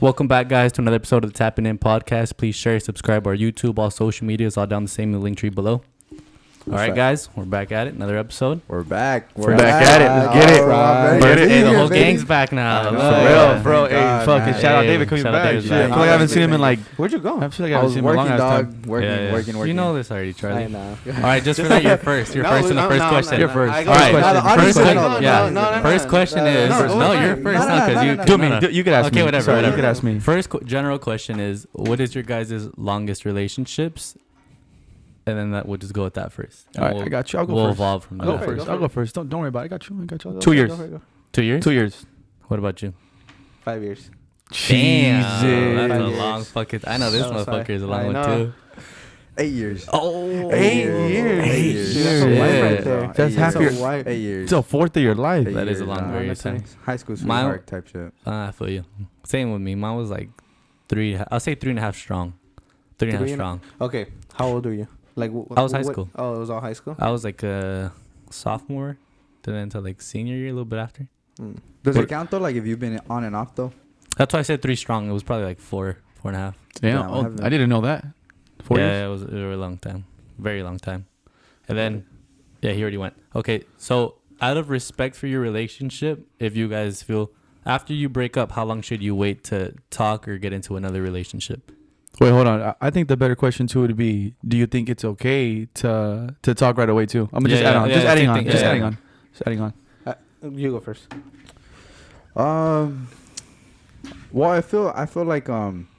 Welcome back, guys, to another episode of the Tapping In Podcast. Please share, subscribe our YouTube, all social medias, all down the same in the link tree below. All right, guys, we're back at it. Another episode. We're back. We're back at it. Let's get it. Get it. Hey, the whole gang's back now. For real, bro. Hey, fucking shout out David coming back. I feel like I haven't seen him in like. Where'd you go? I feel like I haven't seen him in a long ass time. Working. You know this already, Charlie. I know. All right, just for that, you're first. You're first in the first question. You're first. All right. First question is no. You're first now because you. Do me. You could ask me. Okay, whatever. You could ask me. First general question is, what is your guys' longest relationships? And then we'll just go with that first. All right, I got you. I'll go first. We'll first. evolve from there. I'll go first. Don't worry about it. I got you. 2 years. 2 years? 2 years. What about you? 5 years. Damn, that's a 5 long years. fucking. I know this motherfucker is a long one too. 8 years. Oh, 8 years. 8 years. Shit. That's a life right there. That's half your. 8 years. It's a fourth of your life. That is a long period of time. High school sweetheart type shit. I feel you. Same with me. Mine was like 3. I'll say 3.5 strong. 3.5 strong. Okay. How old are you? Like I was high school. Oh, it was all high school? I was like a sophomore, then into like senior year, a little bit after. Does it count though? Like if you've been on and off though? That's why I said 3 strong. It was probably like 4.5. Damn. Oh, I didn't know that. 4 years? Yeah, it was a really long time. Very long time. And then, yeah, he already went. Okay, so out of respect for your relationship, if you guys feel, after you break up, how long should you wait to talk or get into another relationship? Wait, hold on. I think the better question too would be: do you think it's okay to talk right away too? I'm gonna just add on. Just adding on. Just adding on. You go first. Well, I feel like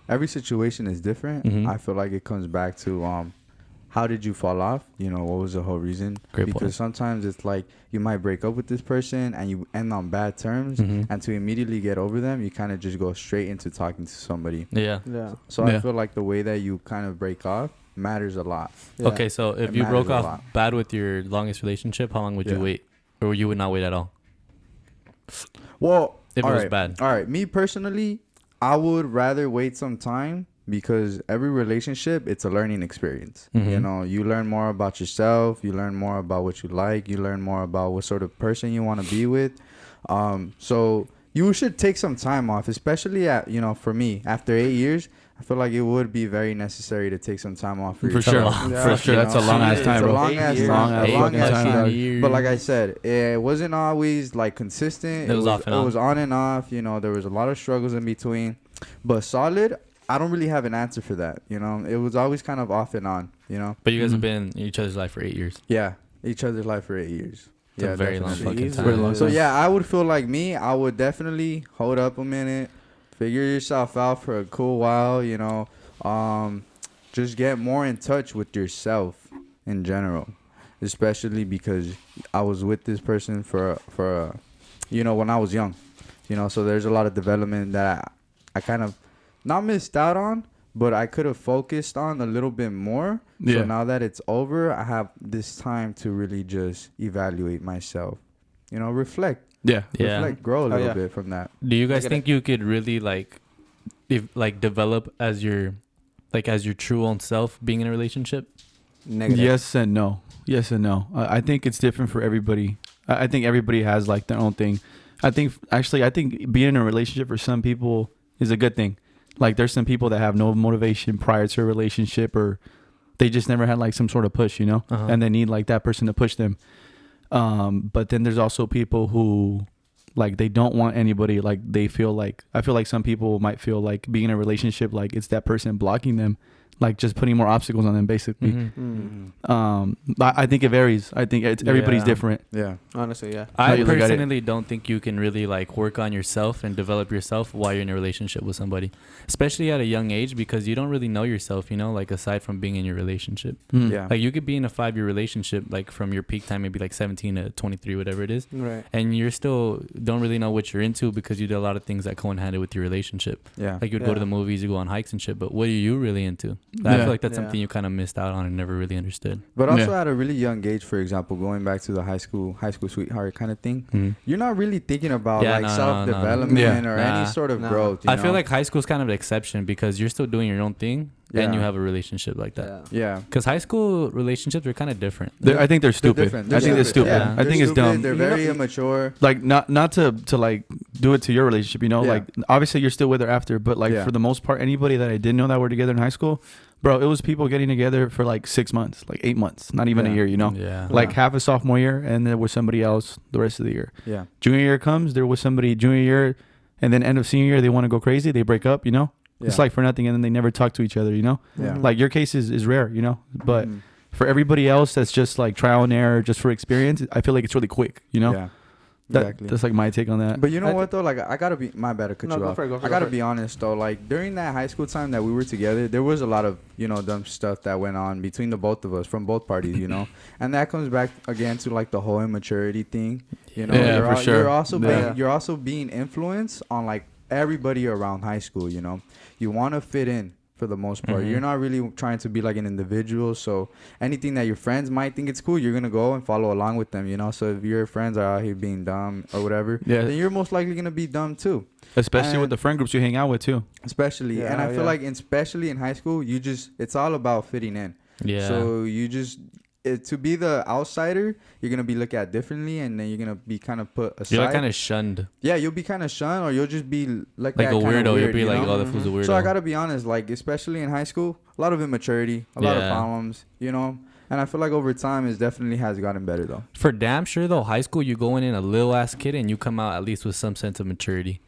every situation is different. Mm-hmm. I feel like it comes back to how did you fall off? You know, what was the whole reason? Great because point. sometimes it's like you might break up with this person and you end on bad terms, and to immediately get over them, you kind of just go straight into talking to somebody. Yeah. So I feel like the way that you kind of break off matters a lot. Yeah. Okay, so if you broke off bad with your longest relationship, how long would you wait? Or you would not wait at all? Well, if it was bad. All right. Me personally, I would rather wait some time because every relationship, it's a learning experience. Mm-hmm. You know, you learn more about yourself. You learn more about what you like. You learn more about what sort of person you want to be with. So you should take some time off, especially for me, after 8 years. I feel like it would be very necessary to take some time off for sure. For sure, that's a long ass time, bro. Long ass time. But like I said, it wasn't always like consistent. It was off and on. It was on and off. You know, there was a lot of struggles in between. But solid, I don't really have an answer for that. You know, it was always kind of off and on. You know. But you guys have been in each other's life for 8 years. Yeah, each other's life for 8 years. It's a very long fucking time. So yeah, I would feel like I would definitely hold up a minute. Figure yourself out for a cool while, you know. Just get more in touch with yourself in general, especially because I was with this person for when I was young, you know. So there's a lot of development that I kind of not missed out on, but I could have focused on a little bit more. Yeah. So now that it's over, I have this time to really just evaluate myself, you know, reflect. Yeah. Reflect, grow a little bit from that. Do you guys think you could really develop as your true own self being in a relationship? Negative. Yes and no. I think it's different for everybody. I think everybody has like their own thing. I think being in a relationship for some people is a good thing. Like there's some people that have no motivation prior to a relationship, or they just never had like some sort of push, you know, and they need like that person to push them. But then there's also people who like they don't want anybody. Like I feel like some people might feel like being in a relationship, like it's that person blocking them, like just putting more obstacles on them basically. I think it varies. I think everybody's different. Yeah, honestly, yeah. I personally don't think you can really like work on yourself and develop yourself while you're in a relationship with somebody, especially at a young age, because you don't really know yourself, you know, like aside from being in your relationship. Yeah, like you could be in a 5-year relationship, like from your peak time, maybe like 17 to 23, whatever it is, right? And you're still don't really know what you're into because you did a lot of things that co-handed with your relationship. Yeah, like you'd go to the movies, you go on hikes and shit, but what are you really into? I feel like that's something you kind of missed out on and never really understood. But also at a really young age, for example, going back to the high school sweetheart kind of thing, you're not really thinking about self-development or any sort of growth. I feel like high school is kind of an exception because you're still doing your own thing. and you have a relationship like that. Yeah. Because high school relationships are kind of different. I think they're stupid. different. I think they're stupid. Yeah. I think it's dumb. They're very immature. Like not to like do it to your relationship, you know. Yeah. Like obviously you're still with her after, but like for the most part, anybody that I didn't know that were together in high school, bro, it was people getting together for like 6 months, like 8 months, not even a year, you know. Yeah. Like half a sophomore year, and there was somebody else the rest of the year. Yeah. Junior year comes, there was somebody junior year, and then end of senior year they want to go crazy, they break up, you know. Yeah. It's like for nothing, and then they never talk to each other, you know. Yeah. Like your case is rare, you know, but for everybody else that's just like trial and error, just for experience, I feel like it's really quick, you know. Yeah. Exactly. That's like my take on that. But you know what though? Like I gotta be my bad to cut you go off. for it, I gotta be honest though. Like during that high school time that we were together, there was a lot of dumb stuff that went on between the both of us from both parties, and that comes back again to like the whole immaturity thing. Yeah, for sure. You're also being influenced on like everybody around high school. You want to fit in. For the most part, you're not really trying to be like an individual. So anything that your friends might think it's cool, you're gonna go and follow along with them. So if your friends are out here being dumb or whatever, then you're most likely gonna be dumb too. Especially with the friend groups you hang out with too. Especially, and I feel like especially in high school, it's all about fitting in. Yeah. So to be the outsider, you're gonna be looked at differently, and then you're gonna be kind of put aside. You're like kind of shunned. Yeah, you'll be kind of shunned, or you'll just be like a weirdo. Weird, you'll be like, oh, that fool's a weirdo. So I gotta be honest, like especially in high school, a lot of immaturity, a lot of problems, and I feel like over time it definitely has gotten better though. For damn sure though, high school you go in a little ass kid and you come out at least with some sense of maturity.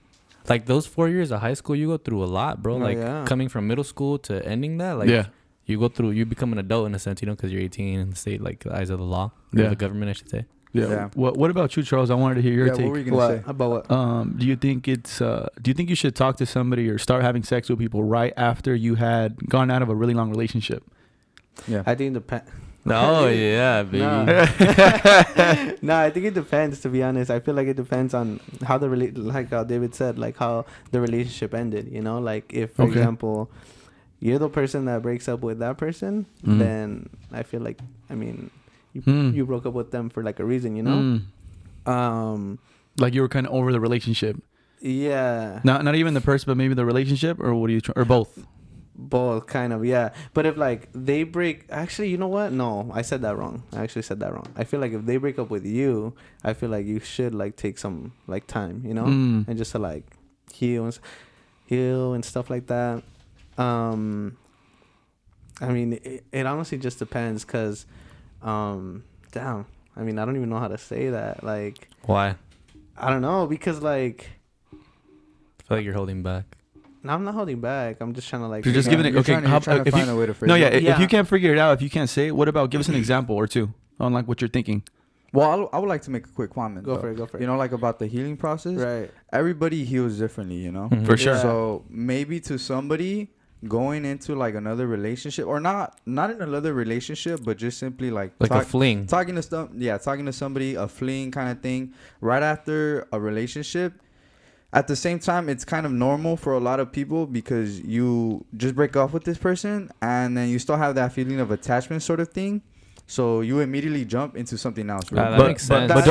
Like those 4 years of high school, you go through a lot, bro. Coming from middle school to ending that, like you become an adult in a sense, because you're 18 in the state, like the eyes of the law, or the government, I should say. Yeah. What about you, Charles? I wanted to hear your take. What were you gonna say about what? Do you think you should talk to somebody or start having sex with people right after you had gone out of a really long relationship? Yeah, I think it depends. Oh yeah, baby. No, I think it depends. To be honest, I feel like it depends on how like how David said, like how the relationship ended. Like if, for example, you're the person that breaks up with that person, then I feel like, you broke up with them for like a reason, like you were kind of over the relationship. Yeah. Not even the person, but maybe the relationship, or what do you or both? Both, kind of, yeah. But if like they break, actually, you know what? No, I said that wrong. I actually said that wrong. I feel like if they break up with you, I feel like you should like take some like time, and just to like heal and stuff like that. It honestly just depends, cause, damn. I don't even know how to say that. Like, why? I don't know, because like, I feel like you're holding back. No, I'm not holding back. I'm just trying to like. You're just giving it. Okay, you're trying to find a way to phrase it. If you can't figure it out, if you can't say it, what about give us an example or two on like what you're thinking? Well, I would like to make a quick comment. Go for it. Like about the healing process. Right. Everybody heals differently. For sure. Yeah. So maybe to somebody going into like another relationship, or not in another relationship, but just simply like a fling. talking to somebody, a fling kind of thing, right after a relationship. At the same time, it's kind of normal for a lot of people, because you just break off with this person and then you still have that feeling of attachment sort of thing. So you immediately jump into something else. Right? That makes sense. But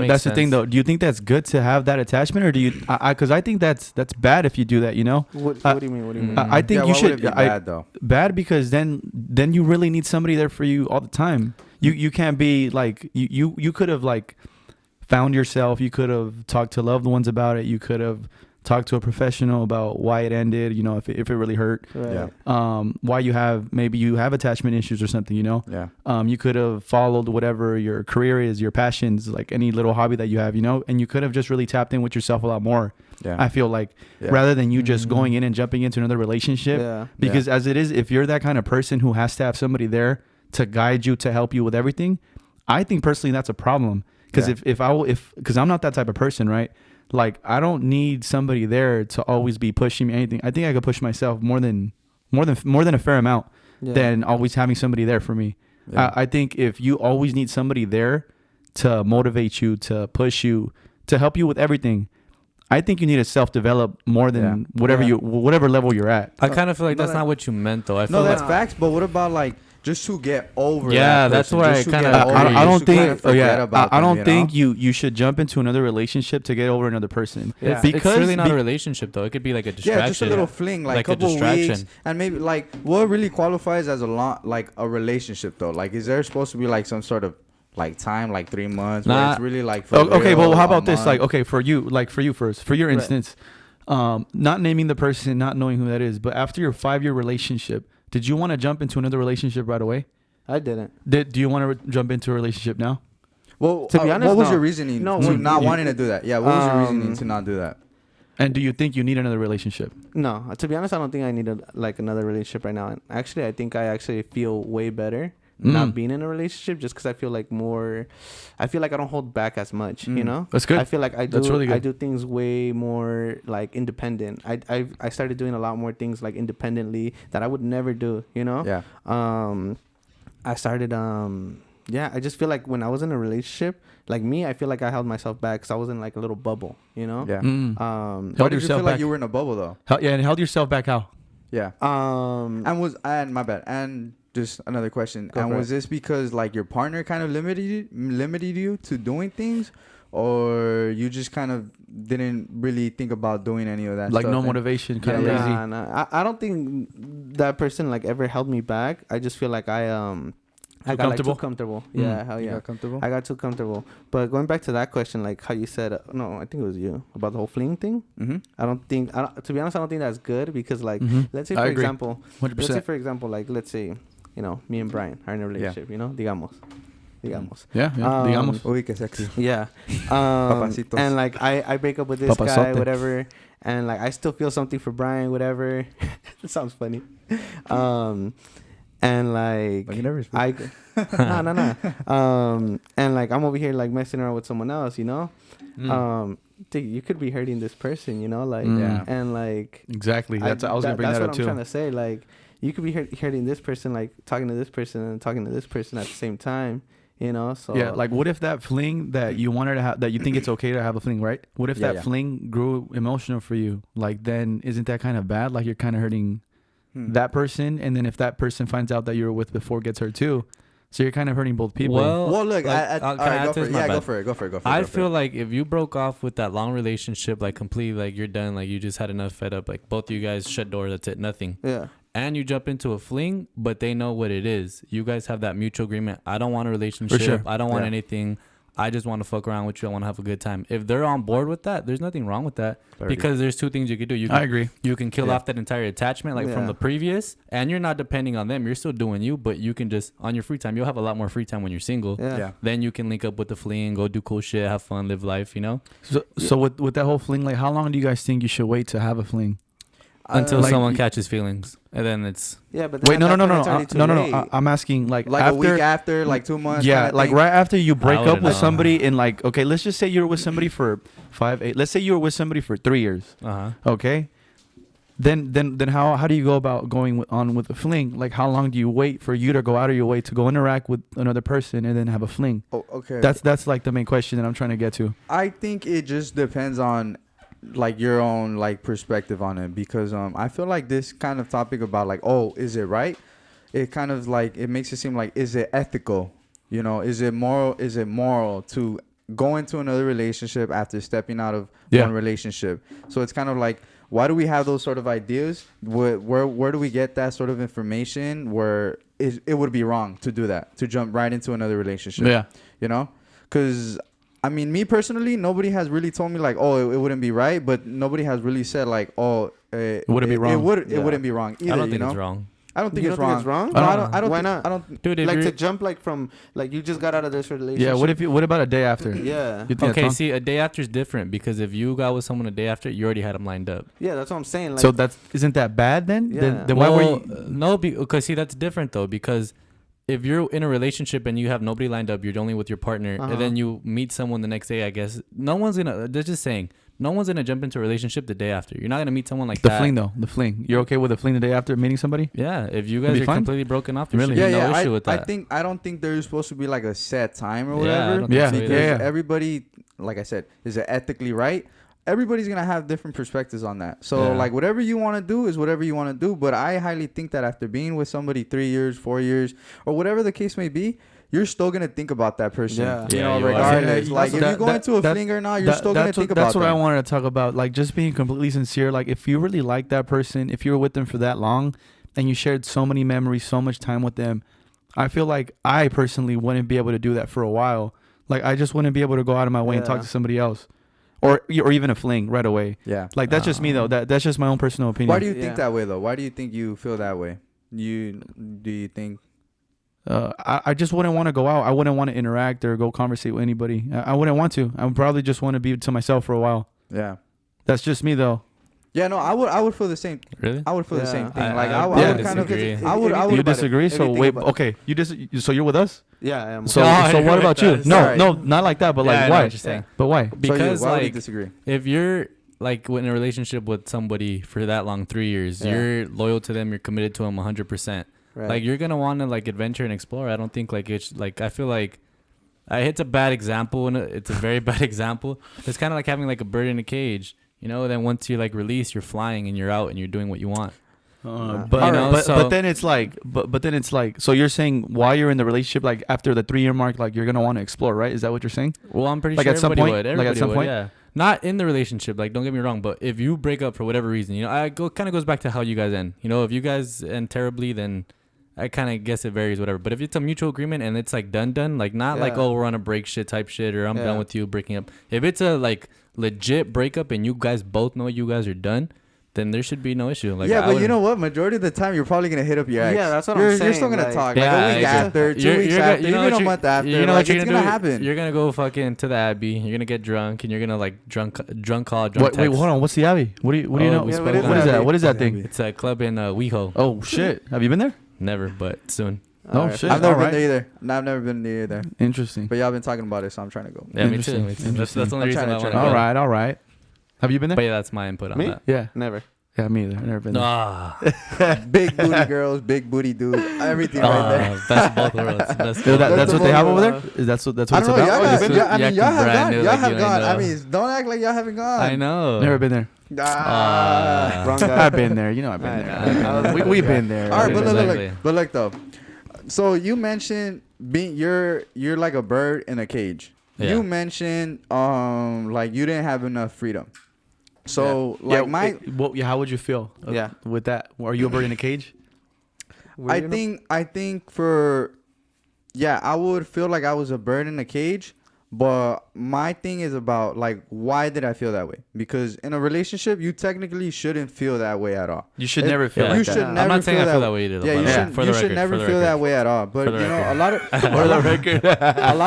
that's the thing though. Do you think that's good to have that attachment, or do you? Because I think that's bad if you do that. What do you mean? I think you should. Would it be bad though? Bad because then you really need somebody there for you all the time. You can't be like you could have like found yourself. You could have talked to loved ones about it. You could have talked to a professional about why it ended, if it really hurt. Right. Why you have attachment issues or something, Yeah. You could have followed whatever your career is, your passions, like any little hobby that you have, and you could have just really tapped in with yourself a lot more. Yeah. I feel like rather than you just going in and jumping into another relationship, because as it is, if you're that kind of person who has to have somebody there to guide you, to help you with everything, I think personally that's a problem. Because because I'm not that type of person, right? Like I don't need somebody there to always be pushing me anything. I think I could push myself more than a fair amount than always having somebody there for me. Yeah. I think if you always need somebody there to motivate you, to push you, to help you with everything, I think you need to self-develop more than whatever level you're at. I kind of feel like that's not what you meant though. That's facts. But what about like just to get over. Yeah, that that's person, where just I to kinda get over agree. it, I don't just to kinda think. forget about I them, don't think you should jump into another relationship to get over another person. Yeah. It's Because really not a relationship though. It could be like a distraction. Yeah, just a little fling, like a couple distraction. weeks, and maybe like what really qualifies as a relationship though? Like, is there supposed to be like some sort of like time, like 3 months, where Nah. it's really like for Okay, real, well, how a about this? Like, month? okay, for you first. For your Right. instance, not naming the person, not knowing who that is, but after your 5-year relationship, did you want to jump into another relationship right away? I didn't. Do you want to jump into a relationship now? Well, To be honest, what was no. your reasoning No, to well, not you- wanting to do that? Yeah, what was your reasoning to not do that? And do you think you need another relationship? No, to be honest, I don't think I need another relationship right now. And actually, I think I actually feel way better not being in a relationship, just because I feel like I feel like I don't hold back as much. You know, That's good. I feel like That's really good. I do things way more like independent. I started doing a lot more things like independently that I would never do. You know. Yeah. I started. Yeah, I just feel like when I was in a relationship, like me, I feel like I held myself back because I was in like a little bubble. You know. Yeah. Mm. Why Held did you yourself feel like back. you were in a bubble though? And held yourself back how? Yeah. And my bad. And just another question. Go And for was this because like your partner kind of limited you to doing things, or you just kind of didn't really think about doing any of that Like stuff? no And- motivation, kind of Yeah, lazy. Nah. I don't think that person like ever held me back. I just feel like I got like comfortable? too comfortable. Mm. Yeah, hell You yeah. got comfortable? I got too comfortable. But going back to that question, like how you said, no, I think it was you about the whole fling thing. Mm-hmm. To be honest, I don't think that's good because like, Mhm. let's say I for agree. example, 100%. like let's say, you know, me and Brian are in a relationship. You know, digamos. Yeah, digamos. Uy, qué sexy. Yeah. Papacitos. And like I break up with this guy, Papazote. whatever, and like I still feel something for Brian, whatever. It sounds funny. And like Like, you never I and like I'm over here like messing around with someone else, you know. Dude, you could be hurting this person, you know, like Yeah. and like Exactly. I was gonna bring that's that what up I'm too. trying to say. Like you could be hurting this person, like talking to this person and talking to this person at the same time, you know. So Yeah, like what if that fling that you wanted to have, that you think it's okay to have a fling, right? What if Yeah, that yeah. fling grew emotional for you? Like then isn't that kind of bad? Like you're kind of hurting Hmm. that person, and then if that person finds out that you were with before gets hurt too, so you're kind of hurting both people. Well, look, like, all can I right, go answer for it. this? My Yeah, bad. go for it. I feel like if you broke off with that long relationship, like completely, like you're done, like you just had enough, fed up, like both of you guys shut doors, that's it, nothing. yeah. And you jump into a fling, but they know what it is. You guys have that mutual agreement. I don't want a relationship. sure. I don't want Yeah. anything. I just want to fuck around with you. I want to have a good time. If they're on board with that, there's nothing wrong with that. Because there's two things you could do. You can, I agree. You can kill Yeah. off that entire attachment, like from Yeah. the previous, and you're not depending on them. You're still doing you, but you can just on your free time. You'll have a lot more free time when you're single. Yeah. Yeah. Then you can link up with the fling, go do cool shit, have fun, live life. You know, So with that whole fling, like how long do you guys think you should wait to have a fling? until like- someone catches feelings, and then it's Yeah, but Wait, then no, at no, that no, point, it's no, already too no, no, late. no. I'm asking like like after, a week after, like 2 months. yeah, kinda like thing. right after you break I up wouldn't with know. somebody in like, okay, let's just say you were with somebody for 5, 8. Let's say you were with somebody for 3 years. Okay. Then how do you go about going on with a fling? Like how long do you wait for you to go out of your way to go interact with another person and then have a fling? Oh, okay. That's like the main question that I'm trying to get to. I think it just depends on like your own like perspective on it, because I feel like this kind of topic about like, oh, is it right? It kind of like it makes it seem like, is it ethical? You know, is it moral to go into another relationship after stepping out of one relationship? So it's kind of like, why do we have those sort of ideas? Where do we get that sort of information where it would be wrong to do that, to jump right into another relationship? Yeah. You know, because I mean, me personally, nobody has really told me like, oh, it wouldn't be right, but nobody has really said like, oh, it wouldn't be wrong. It wouldn't be wrong either. I don't think you know? it's wrong. I don't think You it's don't wrong. think it's wrong? No, I don't. Why think, not? I don't. Dude, if Like you're, to jump like from like you just got out of this relationship. Yeah. What about a day after? Yeah. You think that's okay, wrong? see, a day after is different because if you got with someone a day after, you already had them lined up. Yeah, that's what I'm saying. Like, So isn't that bad then? Yeah. Then why were Well, you? No, because see, that's different though. Because if you're in a relationship and you have nobody lined up, you're only with your partner, Uh-huh. and then you meet someone the next day. I guess no one's gonna. They're just saying no one's gonna jump into a relationship the day after. You're not gonna meet someone like The that. fling though, the fling. You're okay with the fling the day after meeting somebody? Yeah, if you It'd guys be are fine? completely broken off, there Really? should be Yeah, no yeah. issue with that. I don't think there's supposed to be like a set time or Yeah, I whatever. don't think Yeah, so because either. yeah. everybody, like I said, is it ethically right? everybody's gonna have different perspectives on that. So like whatever you want to do is whatever you want to do. But I highly think that after being with somebody 3 years, 4 years, or whatever the case may be, you're still gonna think about that person. Yeah. You know, you regardless. are. Like if you go into a fling or not, you're still gonna think about. That's what them. I wanted to talk about. Like just being completely sincere. Like if you really like that person, if you were with them for that long, and you shared so many memories, so much time with them, I feel like I personally wouldn't be able to do that for a while. Like I just wouldn't be able to go out of my way and talk to somebody else, or even a fling right away. Yeah. Like that's just me though. That's just my own personal opinion. Why do you think that way though? Why do you think you feel that way? Do you think? I just wouldn't want to go out. I wouldn't want to interact or go conversate with anybody. I wouldn't want to. I would probably just want to be to myself for a while. Yeah. That's just me though. Yeah, no, I would feel the same. Really? I would feel the same thing. I would kind of disagree. I would. You disagree? So wait, okay. So you're with us? Yeah, I am. So what about you? Sorry. No, not like that. But like, why? But why? Because why would you like, disagree? if you're like in a relationship with somebody for that long, 3 years, you're loyal to them, you're committed to them 100%. Right. Like you're gonna want to like adventure and explore. I don't think like it's like I feel like it's a bad example and it's a very bad example. It's kind of like having like a bird in a cage, you know. Then once you like release, you're flying and you're out and you're doing what you want. But then it's like, so you're saying while you're in the relationship, like after the 3 year mark, like you're gonna want to explore, right? Is that what you're saying? Well, I'm pretty like sure at some everybody point, would. Everybody like at some would, point, yeah. Not in the relationship, like don't get me wrong, but if you break up for whatever reason, you know, kind of goes back to how you guys end. You know, if you guys end terribly, then I kind of guess it varies, whatever. But if it's a mutual agreement and it's like done, like not like, oh, we're on a break shit type shit or I'm done with you breaking up. If it's a like legit breakup and you guys both know you guys are done, then there should be no issue. Like, yeah, but you know what? Majority of the time, you're probably gonna hit up your ex. Yeah, that's what I'm saying. You're still gonna like, talk like a week after, 2 weeks after, even a month after. You know like, what it's gonna happen. You're gonna go fucking to the Abbey. You're gonna get drunk and you're gonna like drunk call, drunk Wait, text. hold on. What's the Abbey? What do you know? Yeah, What is that? What is that thing? It's a club in WeHo. Oh shit! Have you been there? Never, but soon. Oh shit! I've never been there either. No, I've never been there either. Interesting. But y'all been talking about it, so I'm trying to go. Yeah, me too. That's the only reason I want to go. All right. Have you been there? But yeah, that's my input on that. Yeah, never. Yeah, me either. I've never been there. Big booty girls, big booty dudes, everything right there. Best of both worlds. That's what they have over there. That's what it's I don't know. about. Y'all have gone. I mean, don't act like y'all haven't gone. I know. Never been there. Wrong guy. I've been there. You know, I've been there. We've been there. All right, but look though. So you mentioned you're like a bird in a cage. Yeah. You mentioned like you didn't have enough freedom. So how would you feel? With that, are you a bird in a cage? I think I would feel like I was a bird in a cage. But my thing is about like, why did I feel that way? Because in a relationship, you technically shouldn't feel that way at all. You should never feel like that. I'm not saying I feel that way either. Yeah, you should never feel that way at all. But you know, a lot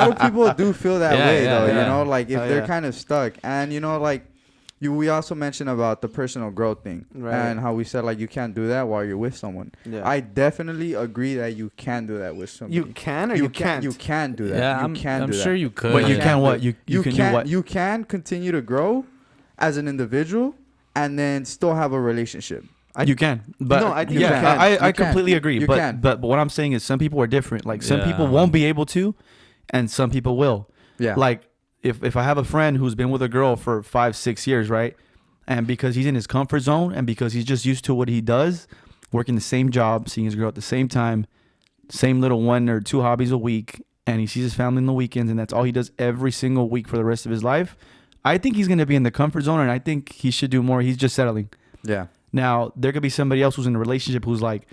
of people do feel that way though. You know, like if they're kind of stuck, and you know, like. We also mentioned about the personal growth thing and how we said like you can't do that while you're with someone. Yeah. I definitely agree that you can do that with someone. You can or you can't? You can do that. Yeah, I'm sure you could. But you can what? You can do what? You can continue to grow as an individual and then still have a relationship. You can, but no, I think you can. I completely agree. But what I'm saying is some people are different. Like some people won't be able to, and some people will. Yeah. Like if I have a friend who's been with a girl for 5-6 years, right, and because he's in his comfort zone and because he's just used to what he does, working the same job, seeing his girl at the same time, same little 1 or 2 hobbies a week, and he sees his family on the weekends, and that's all he does every single week for the rest of his life. I think he's going to be in the comfort zone, and I think he should do more. He's just settling. Yeah. Now, there could be somebody else who's in a relationship who's like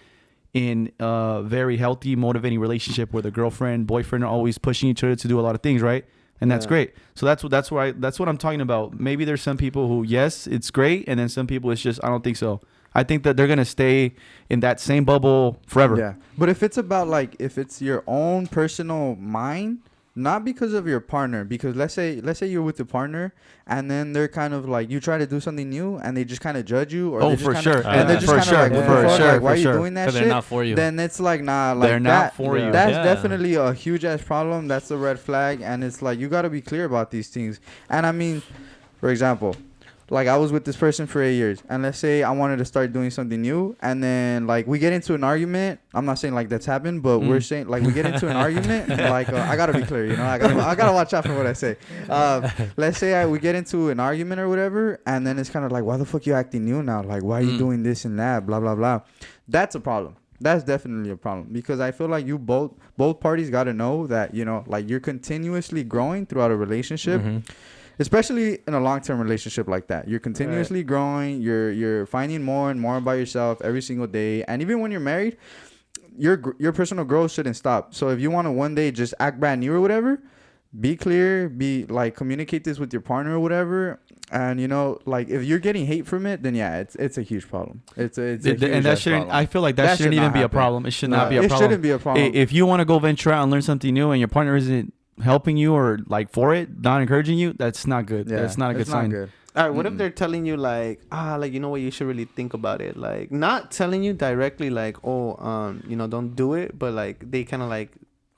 in a very healthy, motivating relationship where the girlfriend, boyfriend are always pushing each other to do a lot of things, right? And that's great. So that's what I'm talking about. Maybe there's some people who, yes, it's great, and then some people it's just I don't think so. I think that they're gonna stay in that same bubble forever. Yeah. But if it's about like if it's your own personal mind, not because of your partner, because let's say you're with your partner and then they're kind of like you try to do something new and they just kind of judge you or for sure. And they're just kind of like, what the fuck? Like, why are you doing that shit? They're not for you. Then it's like nah, like they're not for you. That's definitely a huge ass problem. That's a red flag, and it's like you got to be clear about these things. And I mean, for example, like I was with this person for 8 years, and let's say I wanted to start doing something new, and then like we get into an argument. I'm not saying like that's happened, but we're saying like we get into an argument. Like I gotta be clear, you know, I gotta watch out for what I say. Let's say we get into an argument or whatever, and then it's kind of like, why the fuck you acting new now? Like, why are you doing this and that? Blah blah blah. That's a problem. That's definitely a problem, because I feel like you both parties got to know that, you know, like you're continuously growing throughout a relationship. Especially in a long-term relationship like that, you're continuously growing. You're finding more and more about yourself every single day. And even when you're married, your personal growth shouldn't stop. So if you want to one day just act brand new or whatever, be clear. Be like, communicate this with your partner or whatever. And you know, like if you're getting hate from it, then yeah, it's a huge problem. It's a huge and that shouldn't. problem. I feel like that shouldn't even be a problem. It should not be a problem. It shouldn't be a problem. If you want to go venture out and learn something new, and your partner isn't helping you or like for it, not encouraging you, that's not good. Yeah, that's not a good sign. All right, what if they're telling you like, like, you know what, you should really think about it, like not telling you directly like, oh, you know, don't do it, but like they kind of like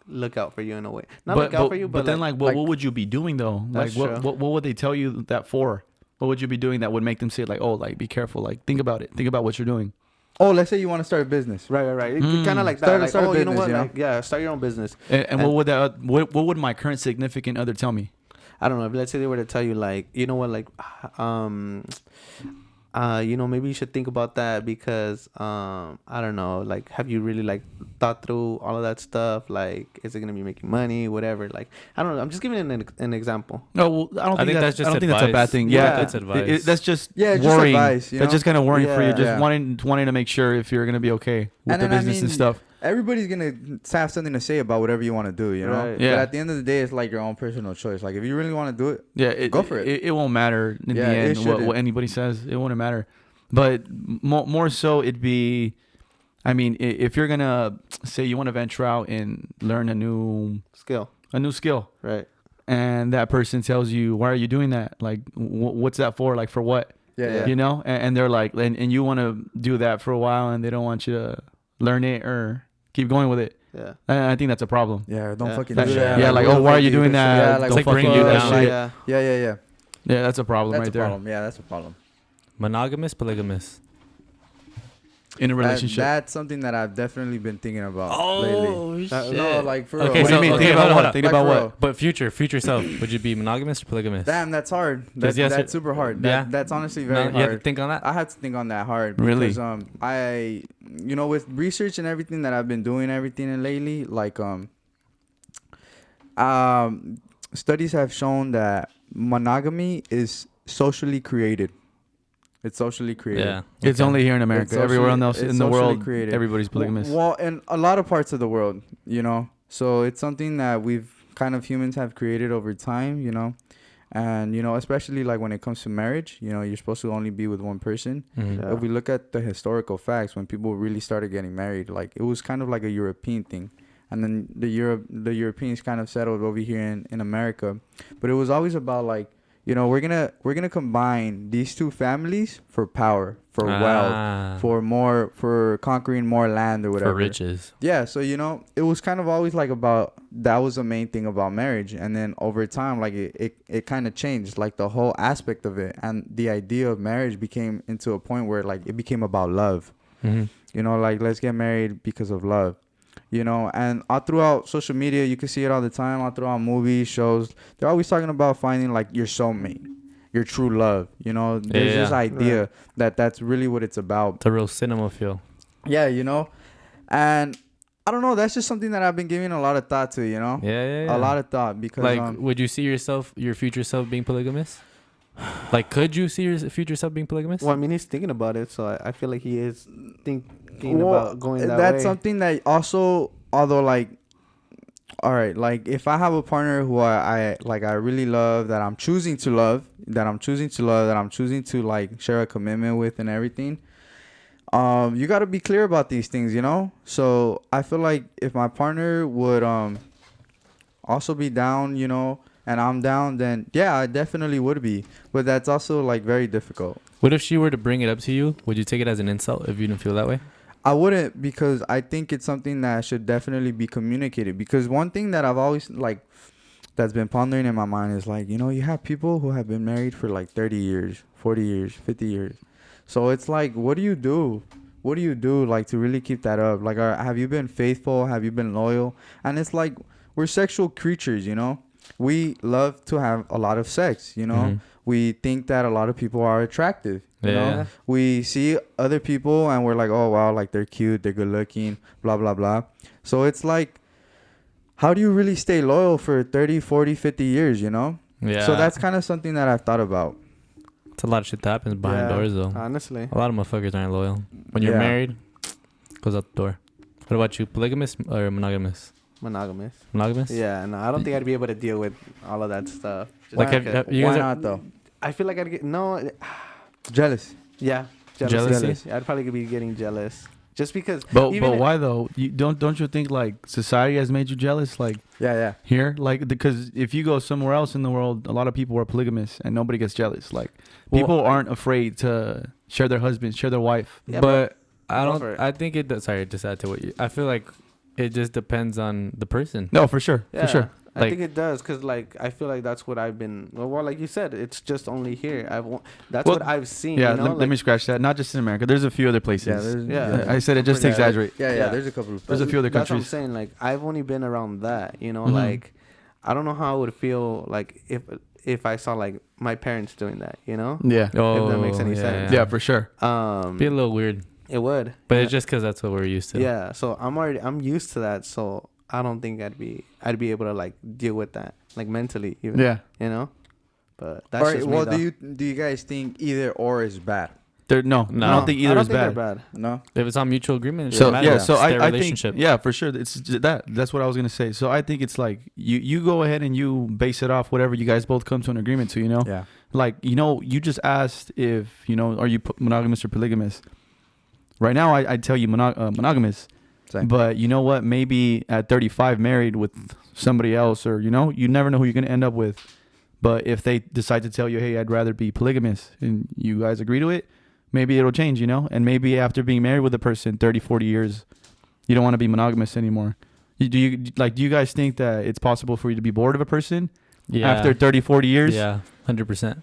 look out for you in a way, not look out for you, but then like what would you be doing though? Like what would they tell you that for? What would you be doing that would make them say like, oh, like be careful, like think about it, think about what you're doing? Oh, let's say you want to start a business. Right. Kind of like that. Start like, a you know business, what? you know? Like, yeah, start your own business. And what would that? What would my current significant other tell me? I don't know. If let's say they were to tell you like, you know what, like, you know, maybe you should think about that because, I don't know, like, have you really like thought through all of that stuff? Like, is it gonna be making money, whatever? Like, I don't know. I'm just giving an example. No, well, I don't think that's a bad thing. Yeah, that's advice. That's just just worrying. advice, That's just kind of worrying for you, just Yeah. wanting to make sure if you're gonna be okay with the business and stuff. Everybody's gonna have something to say about whatever you want to do, you know. Right. Yeah. But at the end of the day, it's like your own personal choice. Like if you really want to do it, Go for it. It won't matter in the end what anybody says. It won't matter. But more so, it'd be, I mean, if you're gonna say you want to venture out and learn a new skill, Right. and that person tells you, why are you doing that? Like, what's that for? Like, for what? Yeah. You know, and they're like, and you want to do that for a while, and they don't want you to learn it or keep going with it. Yeah. I think that's a problem. Yeah, don't fucking That- do that. yeah, like, why are you doing that? Yeah, like, Don't like fucking bringing do you that down. shit. Yeah. Yeah, that's a problem That's right a there. problem. Yeah, that's a problem. Monogamous, polygamous. In a relationship. That's something that I've definitely been thinking about lately. shit. No, like for Okay, real. What do you mean? okay, Think about hold what? on. Think Like about for what? real. But future self, would you be monogamous or polygamous? Damn, that's hard. Yes, yes, That's super hard. yeah. That's honestly No, very you have to hard. think on that. I had to think on that hard Really? because I, you know, with research and everything that I've been doing lately, like studies have shown that monogamy is socially created. It's socially created. Yeah. It's okay. only here in America. Everywhere else it's in the socially world, created. everybody's polygamous. Well, in a lot of parts of the world, you know. So it's something that we've kind of humans have created over time, you know. And, you know, especially like when it comes to marriage, you know, you're supposed to only be with one person. Mhm. If we look at the historical facts, when people really started getting married, like it was kind of like a European thing. And then the Europeans kind of settled over here in America. But it was always about like, you know, we're gonna combine these two families for power, for wealth, for conquering more land or whatever. For riches. Yeah, so you know, it was kind of always like about that was the main thing about marriage, and then over time, like it kind of changed, like the whole aspect of it, and the idea of marriage became into a point where like it became about love. Mm-hmm. You know, like let's get married because of love. You know, and all throughout social media, you can see it all the time. All throughout movies, shows, they're always talking about finding like your soulmate, your true love. You know, there's this idea that that's really what it's about. It's a real cinema feel. Yeah, you know, and I don't know. That's just something that I've been giving a lot of thought to. You know, Yeah. a lot of thought because Like, would you see your future self being polygamous? Like, could you see your future self being polygamous? Well, I mean, he's thinking about it, so I feel like he is thinking about going that way. That's something that also, although like, all right, like if I have a partner who I really love, that I'm choosing to love, that I'm choosing to like share a commitment with and everything, you got to be clear about these things, you know. So I feel like if my partner would also be down, you know, and I'm down, then yeah, I definitely would be. But that's also like very difficult. What if she were to bring it up to you? Would you take it as an insult if you didn't feel that way? I wouldn't, because I think it's something that should definitely be communicated. Because one thing that I've always that's been pondering in my mind is like, you know, you have people who have been married for like 30 years, 40 years, 50 years. So it's like, what do you do? What do you do, like, to really keep that up? Like, have you been faithful? Have you been loyal? And it's like, we're sexual creatures, you know? We love to have a lot of sex, you know? We think that a lot of people are attractive, you know? We see other people and we're like, oh, wow, like, they're cute, they're good looking, blah, blah, blah. So it's like, how do you really stay loyal for 30, 40, 50 years, you know? Yeah. So that's kind of something that I've thought about. It's a lot of shit that happens behind doors, though. Honestly. A lot of motherfuckers aren't loyal. When you're married, goes out the door. What about you? Polygamous or monogamous? Monogamous. Monogamous? Yeah, no, I don't think I'd be able to deal with all of that stuff. Just Like, Why not, though? I feel like I'd get Jealous. Yeah, Jealousy? I'd probably be getting jealous, just because. But why though? You don't you think like society has made you jealous? Like Yeah. here, like because if you go somewhere else in the world, a lot of people are polygamous and nobody gets jealous. Like people aren't afraid to share their husband, share their wife. Yeah, but I don't. I think it does. Sorry, just add to what you. I feel like it just depends on the person. No, for sure, Yeah, for sure. I think it does, because like I feel like that's what I've been. Well, like you said, it's just only here. That's what I've seen. Yeah, you know? let me scratch that. Not just in America. There's a few other places. I said it just to exaggerate. Yeah. There's a couple of. There's a few other That's what I'm countries. saying. Like I've only been around that. You know, like I don't know how I would feel like if I saw like my parents doing that. You know. Yeah. If that makes any sense. Yeah, for sure. Be a little weird. It would. But it's just because that's what we're used to. Yeah. So I'm used to that. So I don't think I'd be able to like deal with that, like mentally even. Yeah. You know. But that's just me, well, though. do you guys think either or is bad? No, I don't think either is bad. They're bad. No. If it's on mutual agreement, it So doesn't matter. so It's their I relationship. think for sure it's that's what I was gonna say. So I think it's like you go ahead and you base it off whatever you guys both come to an agreement to. You know. Yeah. Like you just asked if are you monogamous or polygamous. Right now I'd tell you monogamous. Same. But you know what? Maybe at 35 married with somebody else, or you never know who you're gonna end up with. But if they decide to tell you, hey, I'd rather be polygamous, and you guys agree to it, maybe it'll change, And maybe after being married with a person 30, 40 years, you don't want to be monogamous anymore. Do you guys think that it's possible for you to be bored of a person after 30, 40 years? Yeah, 100%.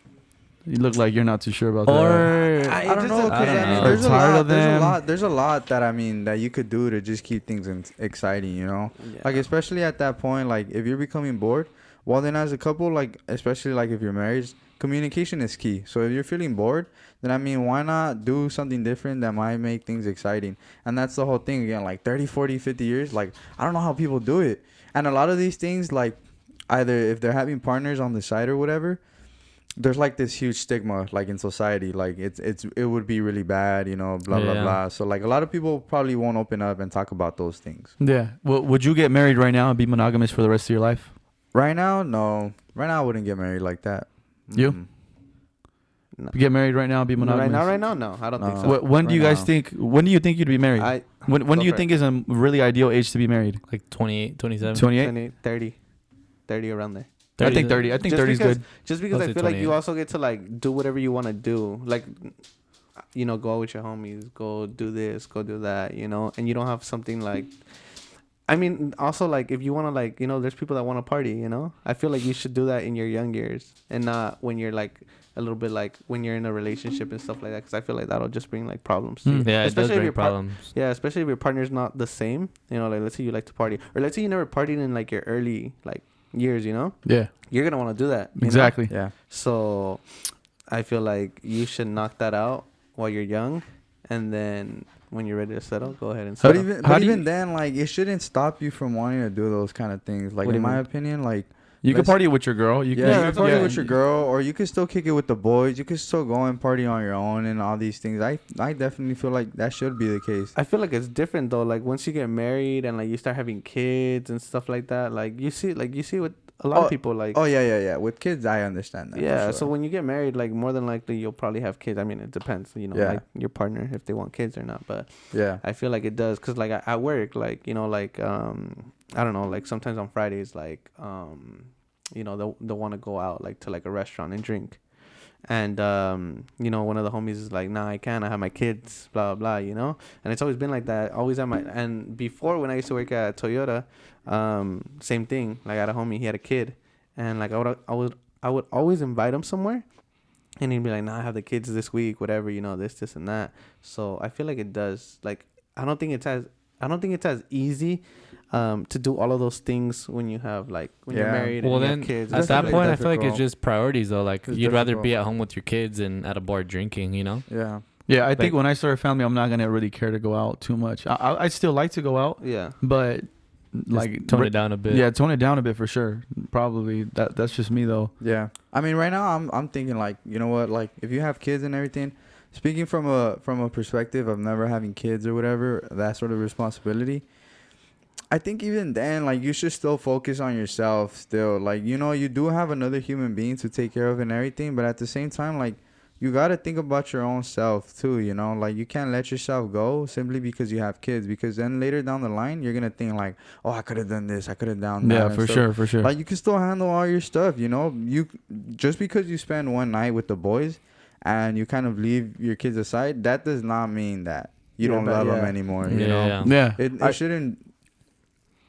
You look like you're not too sure about that. Or I don't know. I don't know. There's Tired of them. There's a lot that that you could do to just keep things exciting. Yeah. Like especially at that point, like if you're becoming bored, well then as a couple, like especially like if you're married, communication is key. So if you're feeling bored, then why not do something different that might make things exciting? And that's the whole thing again. Like 30, 40, 50 years. Like I don't know how people do it. And a lot of these things, like either if they're having partners on the side or whatever, there's like this huge stigma like in society, like it would be really bad, blah blah blah. So like a lot of people probably won't open up and talk about those things. Yeah. Well, would you get married right now and be monogamous for the rest of your life? Right now, no. Right now I wouldn't get married like that. You? No. Get married right now and be monogamous? Right now, no. I don't think so. When do you guys think? When do you think you'd be married? When do you think is a really ideal age to be married? Like 28, 27? 28? 30 around there. I think 30. I think 30 is good. Just because I feel like you also get to like do whatever you want to do. Like, go out with your homies, go do this, go do that, and you don't have something like. Also like if you want to like, there's people that want to party, I feel like you should do that in your young years and not when you're like a little bit like when you're in a relationship and stuff like that, because I feel like that'll just bring like problems to you. Yeah, especially it does bring problems. Especially if your partner's not the same, like let's say you like to party, or let's say you never partied in like your early like years, Yeah, you're gonna want to do that exactly. Yeah. So I feel like you should knock that out while you're young, and then when you're ready to settle, go ahead and settle. But even then, like it shouldn't stop you from wanting to do those kind of things. Like in my opinion, like you can party with your girl. You can party with your girl, or you can still kick it with the boys. You can still go and party on your own and all these things. I definitely feel like that should be the case. I feel like it's different though. Like once you get married and like you start having kids and stuff like that, like you see with a lot of people like. Oh yeah. With kids, I understand that. Yeah. Sure. So when you get married, like more than likely you'll probably have kids. It depends, like your partner if they want kids or not. But yeah, I feel like it does, cause like I work, like I don't know, like sometimes on Fridays, like they'll want to go out like to like a restaurant and drink, and one of the homies is like, nah, I can't, I have my kids, blah blah blah, and it's always been like that, always at my. And before, when I used to work at Toyota, same thing, like I had a homie, he had a kid, and like I would always invite him somewhere, and he'd be like, "Nah, I have the kids this week, whatever, you know, this and that." So I feel like it does. Like, I don't think it's as easy to do all of those things when you have like when you're married and you have kids. At that point, I feel like difficult. it's just priorities though. Like It's you'd rather difficult. be at home with your kids and at a bar drinking, you know? Yeah. Yeah, I think Like- when I start a family, I'm not gonna really care to go out too much. I still like to go out, Yeah. but Just like tone it down a bit. Yeah, tone it down a bit for sure. Probably that's just me though. Yeah. I mean, right now I'm thinking like, you know what, like if you have kids and everything, speaking from a perspective of never having kids or whatever, that sort of responsibility, I think even then, like, you should still focus on yourself still. Like, you know, you do have another human being to take care of and everything, but at the same time, like, you got to think about your own self too, you know? Like, you can't let yourself go simply because you have kids, because then later down the line, you're going to think like, oh, I could have done this, I could have done that. Yeah, and for stuff. sure. Like, you can still handle all your stuff, you know? You just because you spend one night with the boys and you kind of leave your kids aside, that does not mean that you don't love them anymore, you know? Yeah. It shouldn't...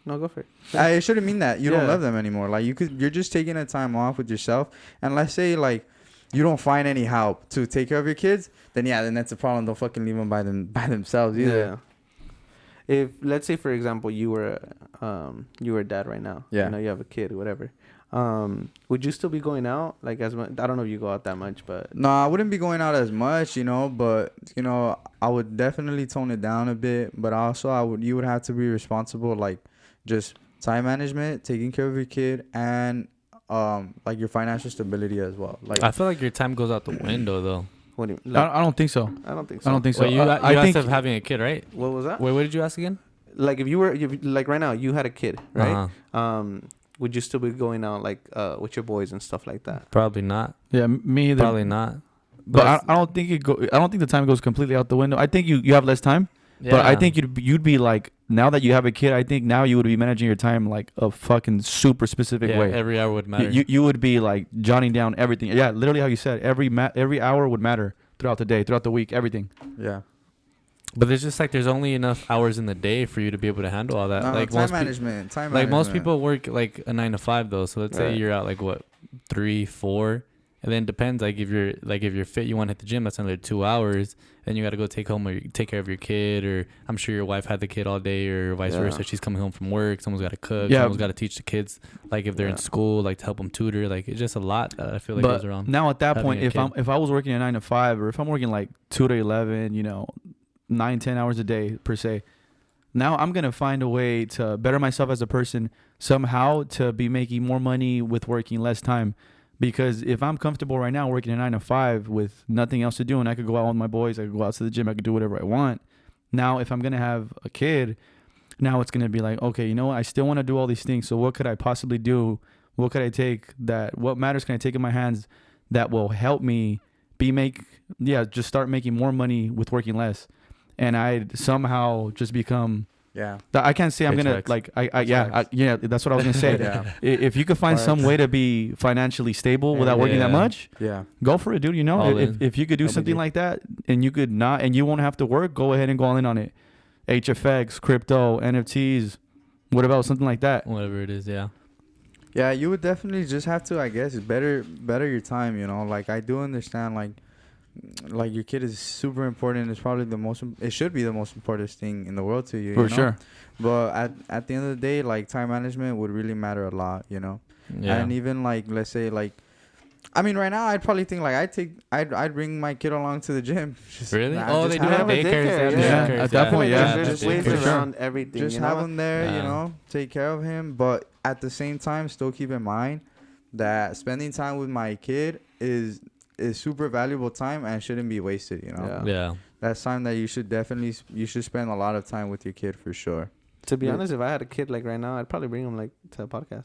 No, go for it. It shouldn't mean that you don't Yeah. love them anymore. Like, you're just taking a time off with yourself. And let's say, like, you don't find any help to take care of your kids, then that's a problem. Don't fucking leave them by themselves either. Yeah. If let's say for example you were a dad right now. Yeah. You know, you have a kid or whatever. Would you still be going out like as much? I don't know if you go out that much, but No, I wouldn't be going out as much, you know, but, you know, I would definitely tone it down a bit. But also you would have to be responsible, like, just time management, taking care of your kid, and like your financial stability as well. Like, I feel like your time goes out the window though. what do you? Like, I don't think so. I don't think so. I don't think so. Wait, you I asked think of having a kid, right? What was that? Wait, what did you ask again? Like if you were like right now you had a kid, right? Uh-huh. Would you still be going out like with your boys and stuff like that? Probably not. yeah, me either. Probably not. But I don't think I don't think the time goes completely out the window. I think you have less time. But I think you'd be like, now that you have a kid, I think now you would be managing your time like a fucking super specific way. Every hour would matter. You would be like jotting down everything. Yeah, literally how you said. Every hour would matter throughout the day, throughout the week, everything. yeah. But there's just like there's only enough hours in the day for you to be able to handle all that. No, like time management. like most people work like a 9 to 5 though. So let's say you're out like what 3, 4, and then it depends. Like if you're fit, you want to hit the gym. That's another 2 hours. Then you got to go take care of your kid, or I'm sure your wife had the kid all day, or vice versa. She's coming home from work. Someone's got to cook. Someone's got to teach the kids, like if they're in school, like to help them tutor. Like it's just a lot that I feel like goes around. Now at that having point, a kid. if I was working a 9 to 5, or if I'm working like 2 to 11, you know, 9-10 hours a day per se, now I'm gonna find a way to better myself as a person somehow to be making more money with working less time. Because if I'm comfortable right now working a 9 to 5 with nothing else to do, and I could go out with my boys, I could go out to the gym, I could do whatever I want. Now, if I'm going to have a kid, now it's going to be like, okay, you know what? I still want to do all these things. So what could I possibly do? What could I take what matters can I take in my hands that will help me just start making more money with working less. And I'd somehow just become... Yeah. I can't say I'm gonna like that's what I was gonna say. Yeah. If you could find some way to be financially stable without working that much, go for it, dude. You know, if you could do something like that, and you could not, and you won't have to work, go ahead and go all in on it. HFX, crypto, NFTs, what about something like that? Whatever it is, yeah. Yeah, you would definitely just have to, I guess, better your time. You know, like I do understand, like your kid is super important. It's probably it should be the most important thing in the world to you. For you know? sure. But at the end of the day, like time management would really matter a lot, you know? Yeah. And even like, let's say like, I mean, right now I'd probably think like I'd bring my kid along to the gym. Really? They do have have him. daycares. Yeah, at that point, yeah. There's ways around everything. Just you know? have him there, Yeah. you know, take care of him. But at the same time, still keep in mind that spending time with my kid is super valuable time and shouldn't be wasted, you know? Yeah. That's time that you should spend a lot of time with your kid for sure. To be honest, if I had a kid like right now, I'd probably bring him like to a podcast.